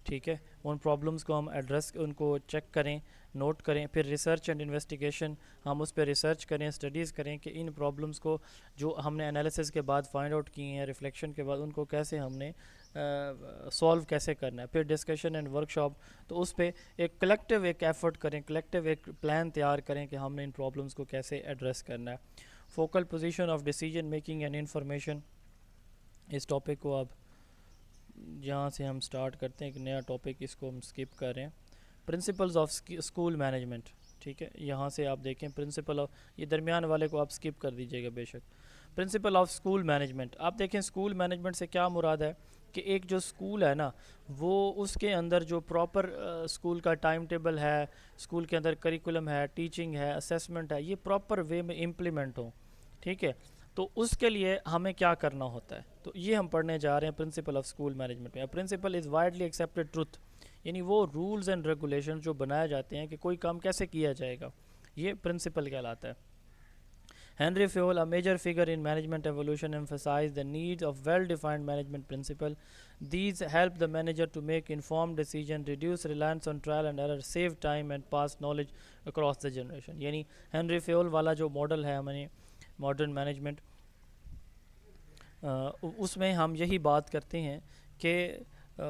ٹھیک ہے، ان پرابلمز کو ہم ایڈریس، ان کو چیک کریں، نوٹ کریں. پھر ریسرچ اینڈ انویسٹیگیشن، ہم اس پہ ریسرچ کریں، اسٹڈیز کریں کہ ان پرابلمز کو جو ہم نے انالیسز کے بعد فائنڈ آؤٹ کی ہیں، ریفلیکشن کے بعد، ان کو کیسے ہم نے سولو کیسے کرنا ہے. پھر ڈسکشن اینڈ ورکشاپ، تو اس پہ ایک کلیکٹیو ایک ایفرٹ کریں، کلیکٹیو ایک پلان تیار کریں کہ ہم نے ان پرابلمز کو کیسے ایڈریس کرنا ہے. Focal position of decision making and information. اس ٹاپک کو اب جہاں سے ہم سٹارٹ کرتے ہیں ایک نیا ٹاپک، اس کو ہم سکپ کر رہے ہیں. پرنسپلز آف اسکول مینجمنٹ، ٹھیک ہے، یہاں سے آپ دیکھیں پرنسپل آف، یہ درمیان والے کو آپ سکپ کر دیجیے گا بے شک. پرنسپل آف اسکول مینجمنٹ، آپ دیکھیں اسکول مینجمنٹ سے کیا مراد ہے کہ ایک جو اسکول ہے نا وہ اس کے اندر جو پراپر اسکول کا ٹائم ٹیبل ہے، اسکول کے اندر کریکولم ہے، ٹیچنگ ہے، اسیسمنٹ ہے، یہ پراپر وے میں امپلیمنٹ ہو، ٹھیک ہے. تو اس کے لیے ہمیں کیا کرنا ہوتا ہے، تو یہ ہم پڑھنے جا رہے ہیں پرنسپل آف اسکول مینجمنٹ میں. Principal is widely accepted truth, یعنی وہ رولز اینڈ ریگولیشن جو بنائے جاتے ہیں کہ کوئی کام کیسے کیا جائے گا، یہ پرنسپل کہلاتا ہے. Henry Fayol, a major figure in management evolution, emphasized the need of well-defined management principle. These help the manager to make informed decisions, reduce reliance on trial and error, save time and pass knowledge across the generation. یعنی ہنری فیول والا جو ماڈل ہے ہمیں ماڈرن مینجمنٹ، اس میں ہم یہی بات کرتے ہیں کہ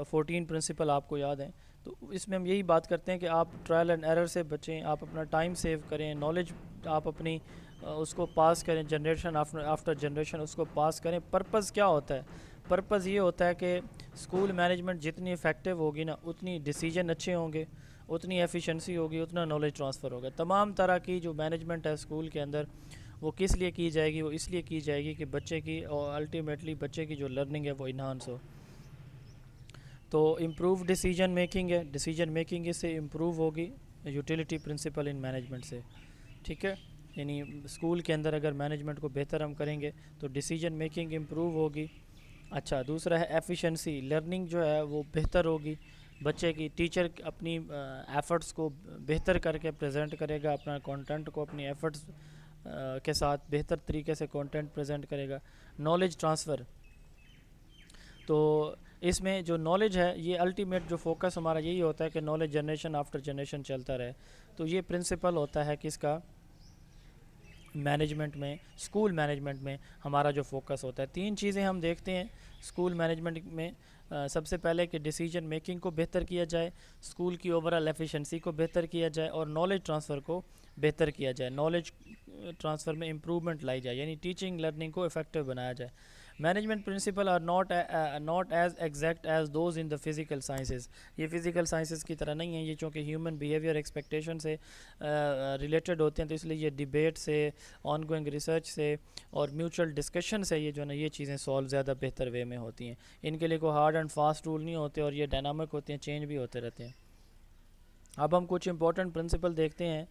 14 پرنسپل آپ کو یاد ہیں، تو اس میں ہم یہی بات کرتے ہیں کہ آپ ٹرائل اینڈ ایرر سے بچیں، آپ اپنا ٹائم سیو کریں، نالج آپ اپنی اس کو پاس کریں جنریشن آفٹر جنریشن اس کو پاس کریں. پرپز کیا ہوتا ہے؟ پرپز یہ ہوتا ہے کہ اسکول مینجمنٹ جتنی افیکٹو ہوگی نا اتنی ڈیسیجن اچھے ہوں گے, اتنی ایفیشنسی ہوگی, اتنا نالج ٹرانسفر ہوگا. تمام طرح کی جو مینجمنٹ ہے اسکول کے اندر وہ کس لیے کی جائے گی؟ وہ اس لیے کی جائے گی کہ بچے کی اور الٹیمیٹلی بچے کی جو لرننگ ہے وہ انہانس ہو. تو امپروو ڈیسیجن میکنگ ہے, ڈیسیجن میکنگ اس سے امپروو ہوگی یوٹیلیٹی پرنسپل ان مینجمنٹ سے. ٹھیک ہے, یعنی اسکول کے اندر اگر مینجمنٹ کو بہتر ہم کریں گے تو ڈیسیجن میکنگ امپروو ہوگی. اچھا, دوسرا ہے ایفیشنسی, لرننگ جو ہے وہ بہتر ہوگی بچے کی. ٹیچر اپنی ایفرٹس کو بہتر کر کے پریزنٹ کرے گا, اپنا کانٹینٹ کو اپنی ایفرٹس کے ساتھ بہتر طریقے سے کانٹینٹ پریزنٹ کرے گا. نالج ٹرانسفر, تو اس میں جو نالج ہے یہ الٹیمیٹ جو فوکس ہمارا یہی ہوتا ہے کہ نالج جنریشن آفٹر جنریشن چلتا رہے. تو یہ پرنسپل ہوتا ہے کس کا؟ مینجمنٹ میں, اسکول مینجمنٹ میں ہمارا جو فوکس ہوتا ہے. 3 چیزیں ہم دیکھتے ہیں اسکول مینجمنٹ میں. سب سے پہلے کہ ڈیسیجن میکنگ کو بہتر کیا جائے, اسکول کی اوورآل ایفیشنسی کو بہتر کیا جائے, اور نالج ٹرانسفر کو بہتر کیا جائے. نالج ٹرانسفر میں امپرومنٹ لائی جائے, یعنی ٹیچنگ لرننگ کو افیکٹو بنایا جائے. Management principle are not as exact as those in the physical sciences. یہ فزیکل سائنسز کی طرح نہیں ہیں, یہ چونکہ ہیومن بیہیویئر ایکسپیکٹیشن سے ریلیٹڈ ہوتے ہیں, تو اس لیے یہ ڈیبیٹ سے, آن گوئنگ ریسرچ سے اور میوچل ڈسکشن سے یہ جو ہے نا یہ چیزیں سولو زیادہ بہتر وے میں ہوتی ہیں. ان کے لیے کوئی ہارڈ اینڈ فاسٹ رول نہیں ہوتے, اور یہ ڈائنامک ہوتے ہیں, چینج بھی ہوتے رہتے ہیں. اب ہم کچھ امپورٹنٹ پرنسپل دیکھتے ہیں.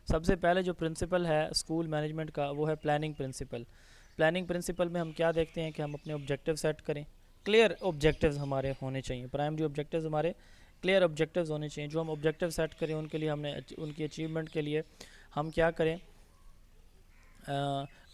سب سے پہلے جو پرنسپل ہے اسکول مینجمنٹ کا وہ ہے پلاننگ پرنسپل. پلاننگ پرنسپل میں ہم کیا دیکھتے ہیں کہ ہم اپنے آبجیکٹیو سیٹ کریں. کلیئر آبجیکٹیوز ہمارے ہونے چاہیے, پرائمری آبجیکٹیوز ہمارے کلیئر آبجیکٹیوز ہونے چاہیے. جو ہم آبجیکٹیو سیٹ کریں ان کے لیے ہم نے ان کی اچیومنٹ کے لیے ہم کیا کریں,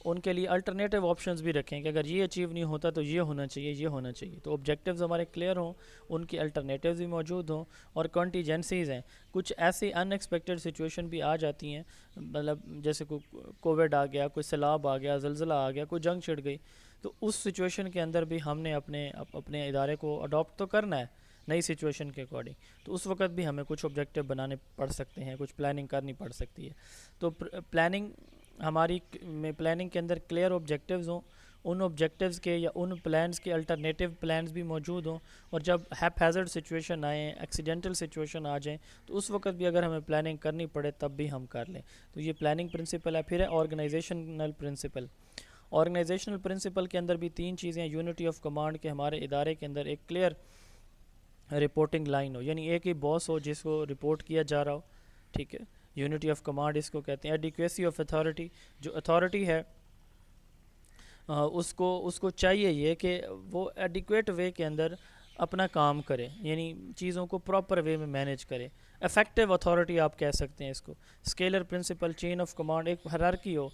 ان کے لیے الٹرنیٹیو آپشنز بھی رکھیں کہ اگر یہ اچیو نہیں ہوتا تو یہ ہونا چاہیے, یہ ہونا چاہیے. تو آبجیکٹیوز ہمارے کلیئر ہوں, ان کی الٹرنیٹیوز بھی موجود ہوں, اور کنٹیجنسیز ہیں. کچھ ایسی ان ایکسپیکٹڈ سچویشن بھی آ جاتی ہیں, مطلب جیسے کوئی کووڈ آ گیا, کوئی سیلاب آ گیا, زلزلہ آ گیا, کوئی جنگ چھڑ گئی, تو اس سچویشن کے اندر بھی ہم نے اپنے ادارے کو اڈاپٹ تو کرنا ہے نئی سچویشن کے اکارڈنگ. تو اس وقت بھی ہمیں کچھ آبجیکٹیو بنانے پڑ سکتے ہیں, کچھ پلاننگ کرنی پڑ سکتی ہے. تو پلاننگ ہماری میں پلاننگ کے اندر کلیئر آبجیکٹیوز ہوں, ان آبجیکٹیوز کے یا ان پلانز کے الٹرنیٹیو پلانز بھی موجود ہوں, اور جب ہیپ ہیزرڈ سچویشن آئیں, ایکسیڈنٹل سچویشن آ جائیں, تو اس وقت بھی اگر ہمیں پلاننگ کرنی پڑے تب بھی ہم کر لیں. تو یہ پلاننگ پرنسپل ہے. پھر ہے آرگنائزیشنل پرنسپل. آرگنائزیشنل پرنسپل کے اندر بھی 3 چیزیں, یونٹی آف کمانڈ کے ہمارے ادارے کے اندر ایک کلیئر رپورٹنگ لائن ہو, یعنی ایک ہی باس ہو جس کو رپورٹ کیا جا رہا ہو. ٹھیک ہے, یونٹی آف کمانڈ اس کو کہتے ہیں. ایڈیکویسی آف اتھارٹی, جو اتھارٹی ہے اس کو چاہیے یہ کہ وہ ایڈیکویٹ وے کے اندر اپنا کام کرے, یعنی چیزوں کو پراپر وے میں مینیج کرے. افیکٹو اتھارٹی آپ کہہ سکتے ہیں اس کو. Scalar principle, chain of command, ایک ہیرارکی ہو,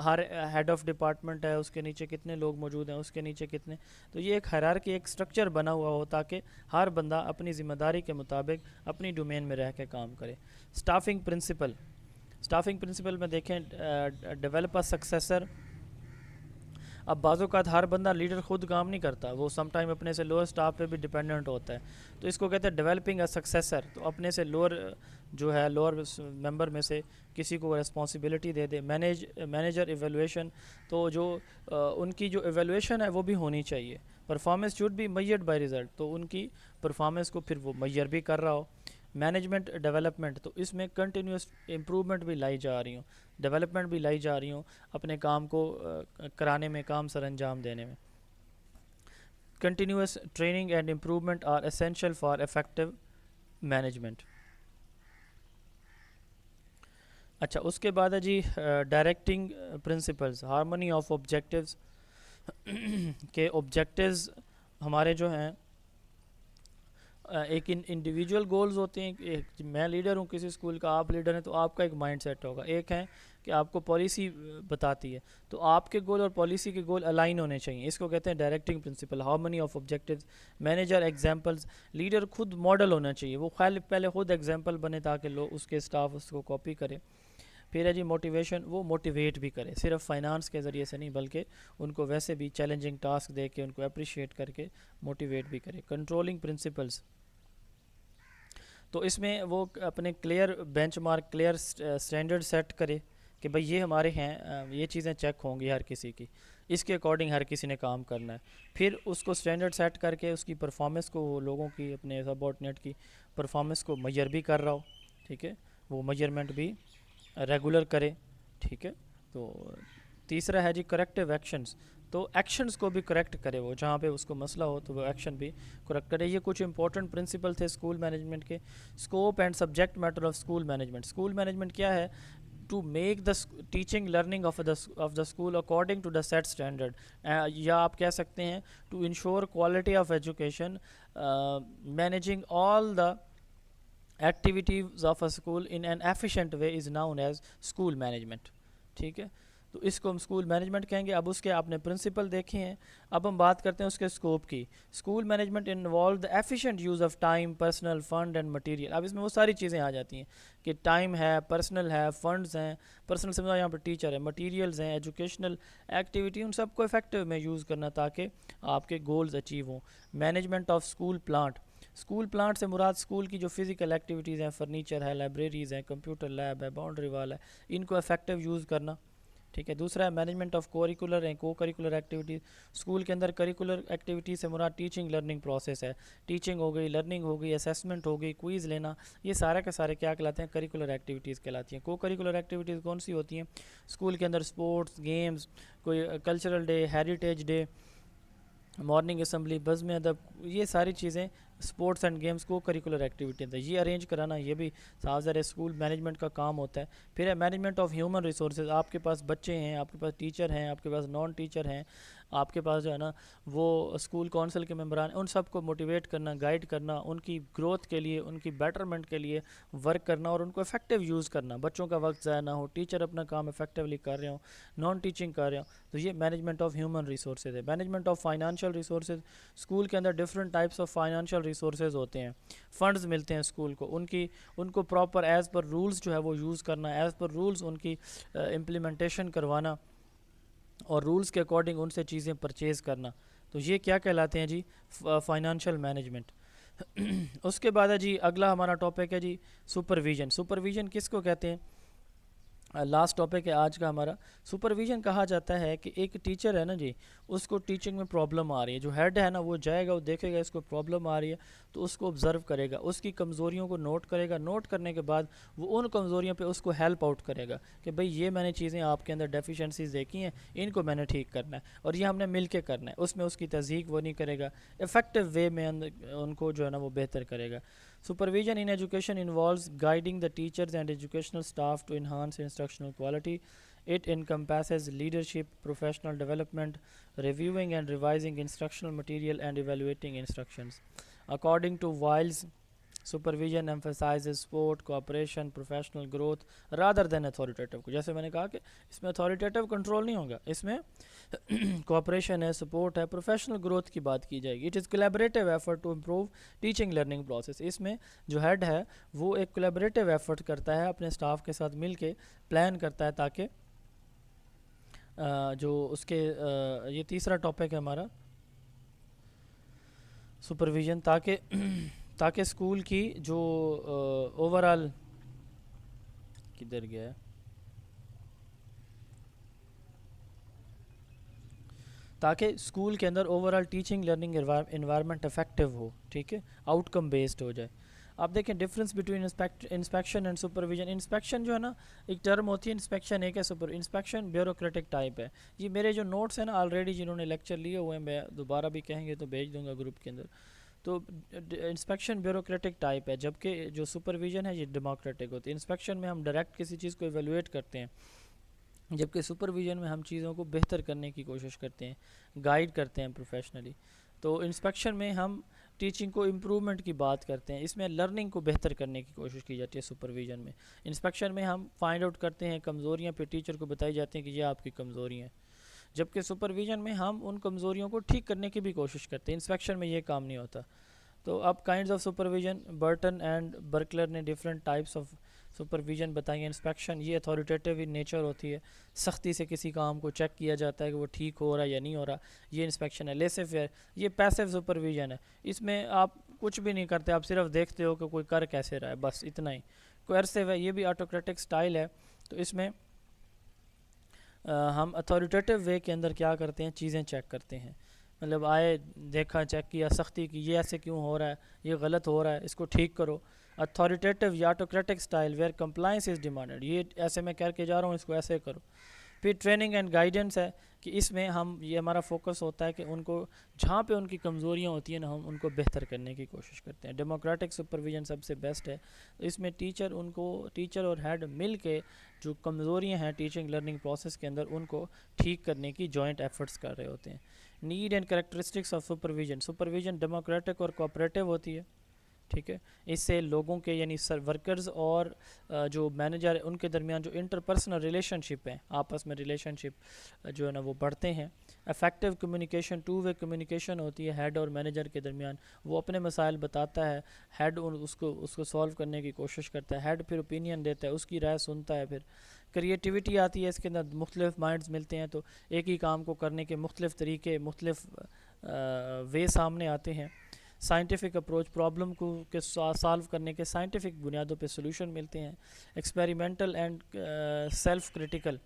ہر ہیڈ آف ڈپارٹمنٹ ہے, اس کے نیچے کتنے لوگ موجود ہیں, اس کے نیچے کتنے, تو یہ ایک ہیرارکی, ایک اسٹرکچر بنا ہوا ہو تاکہ ہر بندہ اپنی ذمہ داری کے مطابق اپنی ڈومین میں رہ کے کام کرے. اسٹافنگ پرنسپل, اسٹافنگ پرنسپل میں دیکھیں ڈیولپ اے سکسیسر. اب بعض اوقات ہر بندہ لیڈر خود کام نہیں کرتا, وہ سم ٹائم اپنے سے لوور اسٹاف پہ بھی ڈیپینڈنٹ ہوتا ہے, تو اس کو کہتے ہیں ڈیولپنگ اے سکسیسر. تو اپنے سے لوور جو ہے لوور ممبر میں سے کسی کو responsibility they they. Manager evaluation, تو جو ان کی جو ایویلویشن ہے وہ بھی ہونی چاہیے. Performance should be measured by result, تو ان کی پرفارمنس کو پھر وہ میئر بھی کر رہا ہو. مینجمنٹ ڈیولپمنٹ, تو اس میں کنٹینیوس امپرومنٹ بھی لائی جا رہی ہوں, ڈیولپمنٹ بھی لائی جا رہی ہوں اپنے کام کو کرانے میں, کام سر انجام دینے میں. Continuous training and improvement are essential for effective management. اچھا, اس کے بعد ہے جی directing principles, harmony of objectives. کہ آبجیکٹیوز ہمارے جو ہیں ایک انڈیویجول گولز ہوتے ہیں. میں لیڈر ہوں کسی اسکول کا, آپ لیڈر ہیں, تو آپ کا ایک مائنڈ سیٹ ہوگا. ایک ہے کہ آپ کو پالیسی بتاتی ہے, تو آپ کے گول اور پالیسی کے گول الائن ہونے چاہیے. اس کو کہتے ہیں directing principle. Harmony of objectives. Manager examples, leader خود ماڈل ہونا چاہیے, وہ پہلے خود ایگزامپل بنے تاکہ لوگ اس کے اسٹاف اس کو کاپی کرے. پھر ہے جی موٹیویشن, وہ موٹیویٹ بھی کرے, صرف فائنانس کے ذریعے سے نہیں بلکہ ان کو ویسے بھی چیلنجنگ ٹاسک دے کے ان کو اپریشیٹ کر کے موٹیویٹ بھی کرے. کنٹرولنگ پرنسپلز, تو اس میں وہ اپنے clear benchmark, clear standard set کرے کہ بھئی یہ ہمارے ہیں، یہ چیزیں چیک ہوں گی ہر کسی کی، اس کے اکارڈنگ ہر کسی نے کام کرنا ہے. پھر اس کو سٹینڈرڈ سیٹ کر کے اس کی پرفارمنس کو، وہ لوگوں کی اپنے سب آرڈینیٹ کی پرفارمنس کو میئر بھی کر رہا ہو. ٹھیک ہے، وہ میئرمنٹ بھی ریگولر کرے. ٹھیک ہے. تو تیسرا ہے جی کریکٹیو ایکشنز. تو ایکشنز کو بھی کریکٹ کرے، وہ جہاں پہ اس کو مسئلہ ہو تو وہ ایکشن بھی کریکٹ کرے. یہ کچھ امپورٹنٹ پرنسپل تھے اسکول مینجمنٹ کے. Scope and subject matter of school management. School management کیا ہے؟ To make the teaching learning of the school according to the set standard, یا آپ کہہ سکتے ہیں to ensure quality of education, managing all the activities of a school in an efficient way is known as school management. ٹھیک ہے، تو اس کو ہم اسکول مینجمنٹ کہیں گے. اب اس کے آپ نے پرنسپل دیکھے ہیں، اب ہم بات کرتے ہیں اس کے اسکوپ کی. School management involve the efficient use of time, personal, fund and material. اب اس میں وہ ساری چیزیں آ جاتی ہیں کہ ٹائم ہے، پرسنل ہے، فنڈز ہیں. پرسنل سمجھا یہاں پر ٹیچر ہے، مٹیریلز ہیں، ایجوکیشنل ایکٹیویٹی، ان سب کو افیکٹو میں یوز کرنا تاکہ آپ کے گولز اچیو ہوں. Management of school plant. School plant سے مراد اسکول کی جو فزیکل ایکٹیویٹیز ہیں، فرنیچر ہے، لائبریریز ہیں، کمپیوٹر لیب ہے، باؤنڈری وال ہے، ان کو افیکٹو یوز کرنا. ٹھیک ہے. دوسرا ہے مینجمنٹ آف کوریکولر اینڈ کو کریکولر ایکٹیویٹیز. اسکول کے اندر کریکولر ایکٹیویٹیز سے مراد ٹیچنگ لرننگ پروسیس ہے. ٹیچنگ ہو گئی، لرننگ ہو گئی، اسیسمنٹ ہو گئی، کوئز لینا، یہ سارے کے سارے کیا کہلاتے ہیں؟ کریکولر ایکٹیویٹیز کہلاتی ہیں. کو کریکولر ایکٹیویٹیز کون سی ہوتی ہیں؟ اسکول کے اندر اسپورٹس، گیمز، کوئی cultural day, heritage day, morning assembly, بزم ادب، یہ ساری چیزیں اسپورٹس اینڈ گیمز کو کریکولر ایکٹیویٹی ہے. یہ ارینج کرانا یہ بھی صاف ظاہر اسکول مینجمنٹ کا کام ہوتا ہے. پھر ہے مینجمنٹ آف ہیومن ریسورسز. آپ کے پاس بچے ہیں، آپ کے پاس ٹیچر ہیں، آپ کے پاس نان ٹیچر ہیں، آپ کے پاس جو ہے نا وہ اسکول کونسل کے ممبران، ان سب کو موٹیویٹ کرنا، گائیڈ کرنا، ان کی گروتھ کے لیے، ان کی بیٹرمنٹ کے لیے ورک کرنا اور ان کو افیکٹو یوز کرنا. بچوں کا وقت ضائع نہ ہو، ٹیچر اپنا کام افیکٹولی کر رہے ہوں، نان ٹیچنگ کر رہے ہوں. تو یہ مینجمنٹ آف ہیومن ریسورسز ہے. Management of financial resources. School کے اندر different types of financial resources ہوتے ہیں، فنڈز ملتے ہیں اسکول کو، ان کو پراپر ایز پر رولز جو ہے وہ یوز کرنا، ایز پر رولز ان کی امپلیمنٹیشن کروانا اور رولز کے اکارڈنگ ان سے چیزیں پرچیز کرنا. تو یہ کیا کہلاتے ہیں جی؟ Financial management. اس کے بعد ہے جی اگلا ہمارا ٹاپک ہے جی سپرویژن. سپرویژن کس کو کہتے ہیں؟ لاسٹ ٹاپک ہے آج کا ہمارا. سپرویژن کہا جاتا ہے کہ ایک ٹیچر ہے نا جی، اس کو ٹیچنگ میں پرابلم آ رہی ہے، جو ہیڈ ہے نا وہ جائے گا، وہ دیکھے گا اس کو پرابلم آ رہی ہے تو اس کو آبزرو کرے گا، اس کی کمزوریوں کو نوٹ کرے گا. نوٹ کرنے کے بعد وہ ان کمزوریوں پہ اس کو ہیلپ آؤٹ کرے گا کہ بھئی یہ میں نے چیزیں آپ کے اندر ڈیفیشنسیز دیکھی ہیں، ان کو میں نے ٹھیک کرنا ہے اور یہ ہم نے مل کے کرنا ہے. اس میں اس کی تصدیق وہ نہیں کرے گا، افیکٹو وے میں ان کو جو ہے نا وہ بہتر کرے گا. Supervision in education involves guiding the teachers and educational staff to enhance instructional quality. It encompasses leadership, professional development, reviewing and revising instructional material, and evaluating instructions. According to Wiles, supervision emphasizes support, cooperation, professional growth rather than authoritative. جیسے میں نے کہا کہ اس میں authoritative کنٹرول نہیں ہوگا، اس میں کوآپریشن ہے، سپورٹ ہے، پروفیشنل گروتھ کی بات کی جائے گی. It is collaborative effort to improve teaching learning process. اس میں جو ہیڈ ہے وہ ایک کولیبریٹیو ایفرٹ کرتا ہے، اپنے اسٹاف کے ساتھ مل کے پلان کرتا ہے تاکہ جو اس کے یہ تیسرا ٹاپک ہے ہمارا سپرویژن، تاکہ اسکول کی جو اوور آل کدھر گیا ہے، تاکہ اسکول کے اندر overall teaching learning environment effective ہو. ٹھیک ہے، آؤٹ کم بیسڈ ہو جائے. آپ دیکھیں difference between inspection and supervision. Inspection جو ہے نا ایک ٹرم ہوتی ہے، انسپیکشن ایک ہے، انسپیکشن بیوروکریٹک ٹائپ ہے. یہ میرے جو نوٹس ہیں نا آلریڈی جنہوں نے لیکچر لیے ہوئے ہیں، میں دوبارہ بھی کہیں گے تو بھیج دوں گا گروپ کے اندر. تو انسپیکشن بیوروکریٹک ٹائپ ہے، جبکہ جو سپرویژن ہے یہ ڈیموکریٹک ہوتی ہے. انسپیکشن میں ہم ڈائریکٹ کسی چیز کو ایویلویٹ کرتے ہیں، جبکہ سپرویژن میں ہم چیزوں کو بہتر کرنے کی کوشش کرتے ہیں، گائیڈ کرتے ہیں پروفیشنلی. تو انسپیکشن میں ہم ٹیچنگ کو امپرومنٹ کی بات کرتے ہیں، اس میں لرننگ کو بہتر کرنے کی کوشش کی جاتی ہے. سپرویژن میں، انسپیکشن میں ہم فائنڈ آؤٹ کرتے ہیں کمزوریاں، پہ ٹیچر کو بتائی جاتی ہیں کہ یہ آپ کی کمزوریاں ہیں، جبکہ سپرویژن میں ہم ان کمزوریوں کو ٹھیک کرنے کی بھی کوشش کرتے ہیں. انسپیکشن میں یہ کام نہیں ہوتا. تو اب kinds of supervision, Burton and Brueckner نے ڈفرینٹ ٹائپس آف سپرویژن بتائی ہیں. انسپیکشن یہ اتھارٹیٹیو ان نیچر ہوتی ہے، سختی سے کسی کام کو چیک کیا جاتا ہے کہ وہ ٹھیک ہو رہا ہے یا نہیں ہو رہا، یہ انسپیکشن ہے. لیسے فیئر یہ پیسیو سپرویژن ہے، اس میں آپ کچھ بھی نہیں کرتے، آپ صرف دیکھتے ہو کہ کوئی کر کیسے رہا ہے، بس اتنا ہی. کوئرسیو ہے، یہ بھی آٹوکریٹک سٹائل ہے. تو اس میں ہم اتھارٹیٹیو وے کے اندر کیا کرتے ہیں، چیزیں چیک کرتے ہیں، مطلب آئے دیکھا چیک کیا سختی کی، یہ ایسے کیوں ہو رہا ہے، یہ غلط ہو رہا ہے، اس کو ٹھیک کرو. اتھارٹیٹیو یا autocratic style where compliance is demanded, یہ ایسے میں کر کے جا رہا ہوں، اس کو ایسے کرو. پھر ٹریننگ اینڈ گائیڈنس ہے کہ اس میں یہ ہمارا فوکس ہوتا ہے کہ ان کو جہاں پہ ان کی کمزوریاں ہوتی ہیں نا، ہم ان کو بہتر کرنے کی کوشش کرتے ہیں. ڈیموکریٹک سپرویژن سب سے بیسٹ ہے. اس میں ٹیچر اور ہیڈ مل کے جو کمزوریاں ہیں ٹیچنگ لرننگ پروسیس کے اندر، ان کو ٹھیک کرنے کی جوائنٹ ایفرٹس کر رہے ہوتے ہیں. Need and characteristics of supervision democratic اور کوآپریٹو ہوتی ہے. ٹھیک ہے، اس سے لوگوں کے یعنی ورکرز اور جو مینیجر ان کے درمیان جو انٹرپرسنل ریلیشن شپ ہیں، آپس میں ریلیشن شپ جو ہے نا وہ بڑھتے ہیں. Effective communication, two way communication ہوتی ہے ہیڈ اور مینیجر کے درمیان. وہ اپنے مسائل بتاتا ہے، ہیڈ اس کو سولو کرنے کی کوشش کرتا ہے، ہیڈ پھر اوپینین دیتا ہے، اس کی رائے سنتا ہے. پھر کریٹیوٹی آتی ہے اس کے اندر، مختلف مائنڈز ملتے ہیں تو ایک ہی کام کو کرنے کے مختلف طریقے، مختلف وے سامنے آتے ہیں. سائنٹیفک اپروچ، پرابلم کو سالو کرنے کے سائنٹیفک بنیادوں پہ سولوشن ملتے ہیں. ایکسپیریمنٹل اینڈ سیلف کریٹیکل،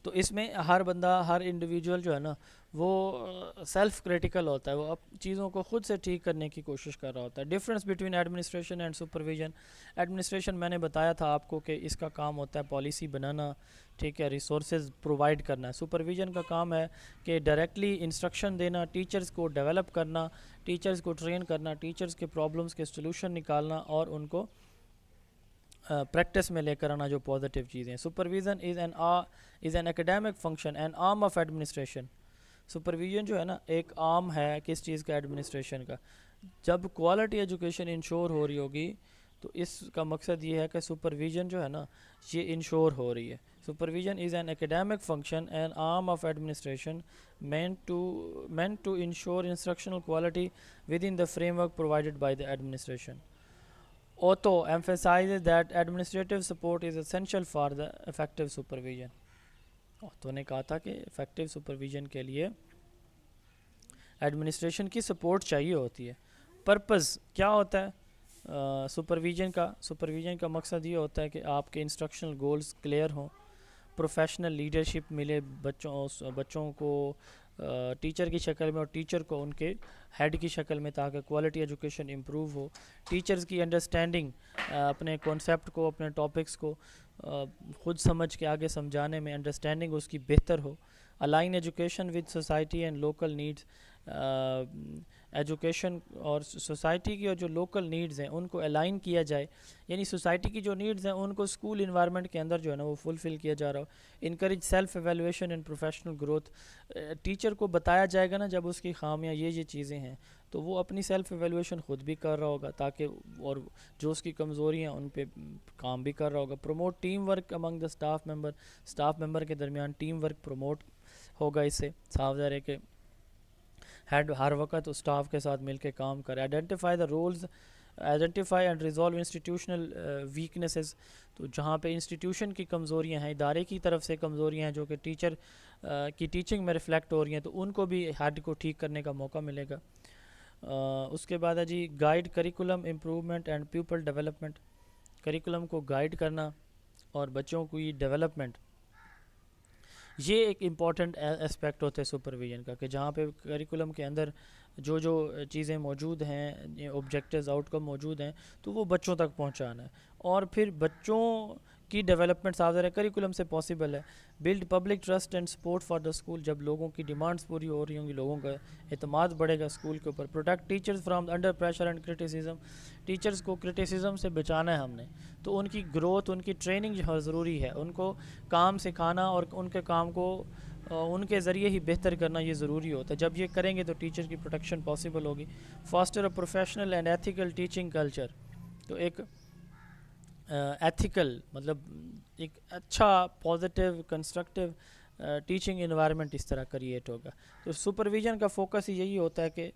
تو اس میں ہر بندہ، ہر انڈیویجول جو ہے نا وہ سیلف کریٹیکل ہوتا ہے، وہ چیزوں کو خود سے ٹھیک کرنے کی کوشش کر رہا ہوتا ہے. Difference between administration and supervision. Administration میں نے بتایا تھا آپ کو کہ اس کا کام ہوتا ہے پالیسی بنانا، ٹھیک ہے، ریسورسز پرووائڈ کرنا. سپرویژن کا کام ہے کہ ڈائریکٹلی انسٹرکشن دینا، ٹیچرز کو ڈیولپ کرنا، ٹیچرز کو ٹرین کرنا، ٹیچرز کے پرابلمس کے سلوشن نکالنا اور ان کو پریکٹس میں لے کر آنا جو پازیٹیو چیزیں. Supervision is an academic function and arm of administration. Supervision جو ہے نا ایک عام ہے کس چیز کا، ایڈمنسٹریشن کا. جب کوالٹی ایجوکیشن انشور ہو رہی ہوگی تو اس کا مقصد یہ ہے کہ سپرویژن جو ہے نا یہ انشور ہو رہی ہے. Supervision is an academic function and arm of administration meant to ensure instructional quality within the framework provided by the administration. Otto emphasizes that administrative support is essential for the effective supervision. تو نے کہا تھا کہ افیکٹو سپرویژن کے لیے ایڈمنسٹریشن کی سپورٹ چاہیے ہوتی ہے. پرپز کیا ہوتا ہے سپرویژن کا مقصد یہ ہوتا ہے کہ آپ کے انسٹرکشنل گولز کلیئر ہوں، پروفیشنل لیڈرشپ ملے بچوں کو ٹیچر کی شکل میں اور ٹیچر کو ان کے ہیڈ کی شکل میں، تاکہ کوالٹی ایجوکیشن امپروو ہو. ٹیچرز کی انڈرسٹینڈنگ، اپنے کانسیپٹ کو، اپنے ٹاپکس کو خود سمجھ کے آگے سمجھانے میں انڈرسٹینڈنگ اس کی بہتر ہو. Align education with society and local needs. Education اور سوسائٹی کی اور جو لوکل نیڈز ہیں ان کو الائن کیا جائے، یعنی سوسائٹی کی جو نیڈز ہیں ان کو اسکول انوائرمنٹ کے اندر جو ہے نا وہ فلفل کیا جا رہا ہو. Encourage self evaluation and professional growth. Teacher کو بتایا جائے گا نا جب اس کی خامیاں یہ چیزیں ہیں تو وہ اپنی سیلف ایویلویشن خود بھی کر رہا ہوگا، تاکہ اور جو اس کی کمزوری ہیں ان پہ کام بھی کر رہا ہوگا. Promote team work Umang the staff member کے درمیان ٹیم ورک پروموٹ ہوگا. اس سے صاف ظاہر ہے کہ ہیڈ ہر وقت اسٹاف کے ساتھ مل کے کام کرے. Identify and resolve institutional weaknesses. تو جہاں پہ انسٹیٹیوشن کی کمزوریاں ہیں، ادارے کی طرف سے کمزوریاں ہیں جو کہ ٹیچر کی ٹیچنگ میں ریفلیکٹ ہو رہی ہیں، تو ان کو بھی ہیڈ کو ٹھیک کرنے کا موقع ملے گا. اس کے بعد ہے جی guide curriculum improvement and people development. Curriculum کو گائیڈ کرنا اور بچوں کی ڈیولپمنٹ، یہ ایک امپورٹنٹ اسپیکٹ ہوتا ہے سپرویژن کا، کہ جہاں پہ کریکولم کے اندر جو چیزیں موجود ہیں، آبجیکٹیوز آؤٹ کم موجود ہیں، تو وہ بچوں تک پہنچانا ہے. اور پھر بچوں کی ڈیولپمنٹ صاف ظاہر ہے کریکولم سے پاسبل ہے. Build public trust and support for the school. جب لوگوں کی ڈیمانڈس پوری ہو رہی ہوں گی، لوگوں کا اعتماد بڑھے گا اسکول کے اوپر. Protect teachers from under pressure and criticism. Teachers کو کرٹیسزم سے بچانا ہے ہم نے، تو ان کی گروتھ، ان کی ٹریننگ جو ہے ضروری ہے. ان کو کام سکھانا اور ان کے کام کو ان کے ذریعے ہی بہتر کرنا یہ ضروری ہوتا ہے. جب یہ کریں گے تو ٹیچر کی پروٹیکشن پاسبل ہوگی. Faster a professional and ethical teaching culture. تو ایک ایتھیکل مطلب ایک اچھا پازیٹیو کنسٹرکٹیو ٹیچنگ انوائرمنٹ اس طرح کریٹ ہوگا. تو سپرویژن کا فوکس یہی ہوتا ہے کہ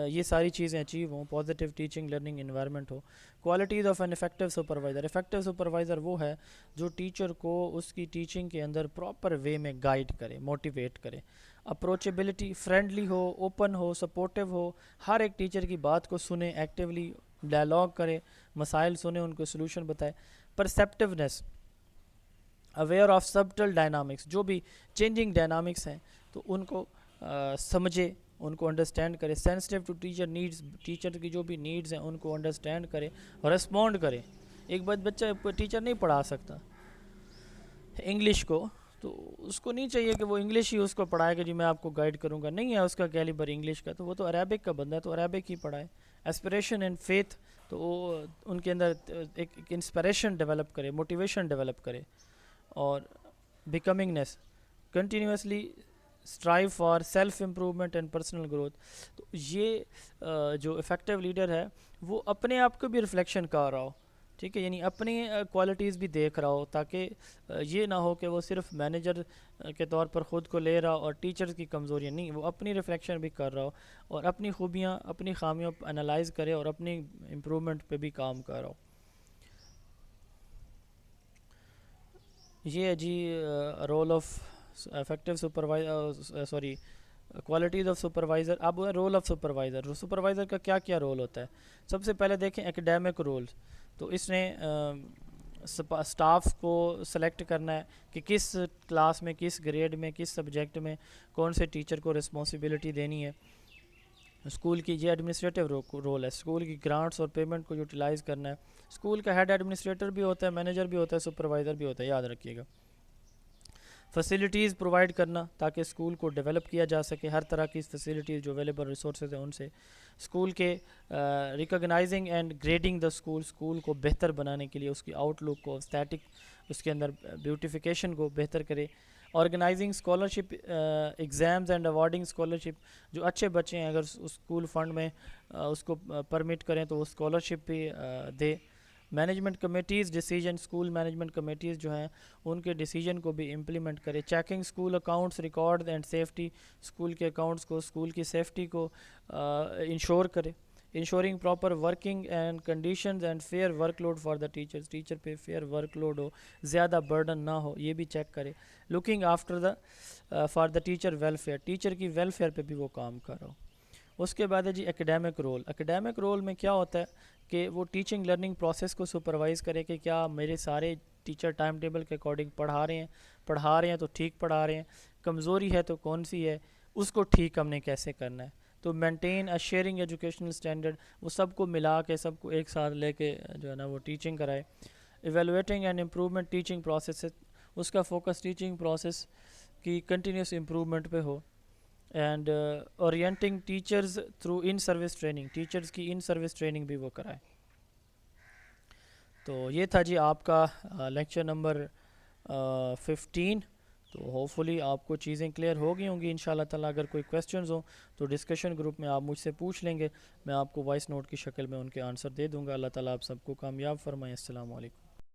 یہ ساری چیزیں اچیو ہوں، positive teaching learning environment who. Qualities of an effective supervisor. Effective supervisor وہ ہے جو ٹیچر کو اس کی ٹیچنگ کے اندر پراپر وے میں گائیڈ کرے، موٹیویٹ کرے. اپروچیبلٹی، فرینڈلی ہو، اوپن ہو، سپورٹیو ہو، ہر ایک ٹیچر کی بات کو سنے، ایکٹیولی ڈائلاگ کرے، مسائل سنے، ان کو سلوشن بتائے. پرسیپٹیونیس. اویئر آف سبٹل ڈائنامکس، جو بھی چینجنگ ڈائنامکس ہیں تو ان کو سمجھے، ان کو انڈرسٹینڈ کرے. Sensitive to teacher needs, teacher کی جو بھی نیڈز ہیں ان کو انڈرسٹینڈ کرے اور رسپونڈ کرے. ایک بچہ ٹیچر نہیں پڑھا سکتا انگلش کو، تو اس کو نہیں چاہیے کہ وہ انگلش ہی اس کو پڑھائے کہ جی میں آپ کو گائیڈ کروں گا، نہیں ہے اس کا کیلیبر انگلش کا، تو وہ تو عربک کا بندہ ہے تو عربک ہی پڑھائے. ایسپریشن اینڈ فیتھ، تو وہ ان کے اندر ایک انسپریشن ڈیولپ کرے، موٹیویشن ڈیولپ کرے. اور becomingness, continuously strive for self improvement and personal growth. تو یہ جو افیکٹو لیڈر ہے وہ اپنے آپ کو بھی ریفلیکشن کر رہا ہو، ٹھیک ہے، یعنی اپنی کوالٹیز بھی دیکھ رہا ہو، تاکہ یہ نہ ہو کہ وہ صرف مینیجر کے طور پر خود کو لے رہا اور ٹیچرز کی کمزوریاں نہیں، وہ اپنی ریفلیکشن بھی کر رہا ہو اور اپنی خوبیاں اپنی خامیوں پہ انالائز کرے اور اپنی امپرومنٹ پہ بھی کام کر رہا ہو. یہ ہے جی role of effective supervisor, sorry qualities of supervisor. اب رول آف سپروائزر، سپروائزر کا کیا کیا رول ہوتا ہے؟ سب سے پہلے دیکھیں ایکڈیمک رول. تو اس نے سٹاف کو سلیکٹ کرنا ہے کہ کس کلاس میں، کس گریڈ میں، کس سبجیکٹ میں کون سے ٹیچر کو رسپانسبلٹی دینی ہے. اسکول کی یہ ایڈمنسٹریٹو رول ہے، اسکول کی گرانٹس اور پیمنٹ کو یوٹیلائز کرنا ہے. اسکول کا ہیڈ ایڈمنسٹریٹر بھی ہوتا ہے، مینیجر بھی ہوتا ہے، سپروائزر بھی ہوتا ہے، یاد رکھیے گا. فیسلٹیز پرووائڈ کرنا تاکہ اسکول کو ڈیولپ کیا جا سکے، ہر طرح کی فیسلٹیز جو اویلیبل ریسورسز ہیں ان سے. اسکول کے recognising and grading the school کو بہتر بنانے کے لیے اس کی آؤٹ لک کو، اسٹیٹک اس کے اندر بیوٹیفیکیشن کو بہتر کرے. Organising scholarship exams and awarding scholarship, جو اچھے بچے ہیں اگر اسکول فنڈ میں اس کو پرمٹ کریں تو وہ اسکالرشپ بھی دے. Management committees decision, school management committees جو ہیں ان کے ڈیسیجن کو بھی امپلیمنٹ کرے. Checking school accounts record and safety, school کے اکاؤنٹس کو، اسکول کی سیفٹی کو انشور کرے. Ensuring proper working and conditions and fair work load for the teachers, teacher پہ فیئر ورک لوڈ ہو، زیادہ برڈن نہ ہو، یہ بھی چیک کرے. Looking after the for the teacher welfare, teacher کی ویلفیئر پہ بھی وہ کام کر رہا ہو. اس کے بعد ہے جی ایکڈیمک رول. ایکڈیمک رول میں کیا ہوتا ہے کہ وہ ٹیچنگ لرننگ پروسیس کو سپروائز کرے کہ کیا میرے سارے ٹیچر ٹائم ٹیبل کے اکارڈنگ پڑھا رہے ہیں تو ٹھیک پڑھا رہے ہیں، کمزوری ہے تو کون سی ہے، اس کو ٹھیک ہم نے کیسے کرنا ہے. تو maintain a sharing educational standard, وہ سب کو ملا کے سب کو ایک ساتھ لے کے جو ہے نا وہ ٹیچنگ کرائے. Evaluating and improvement teaching process, اس کا فوکس ٹیچنگ پروسیس کی کنٹینیوس امپرومنٹ پہ ہو. And orienting teachers through in service training, teachers کی ان سروس ٹریننگ بھی وہ کرائے. تو یہ تھا جی آپ کا لیکچر نمبر 15. تو ہوپ فلی آپ کو چیزیں کلیئر ہو گئی ہوں گی انشاءاللہ تعالیٰ. اگر کوئی کویسچنز ہوں تو ڈسکشن گروپ میں آپ مجھ سے پوچھ لیں گے، میں آپ کو وائس نوٹ کی شکل میں ان کے آنسر دے دوں گا. اللہ تعالیٰ آپ سب کو کامیاب فرمائے. السلام علیکم.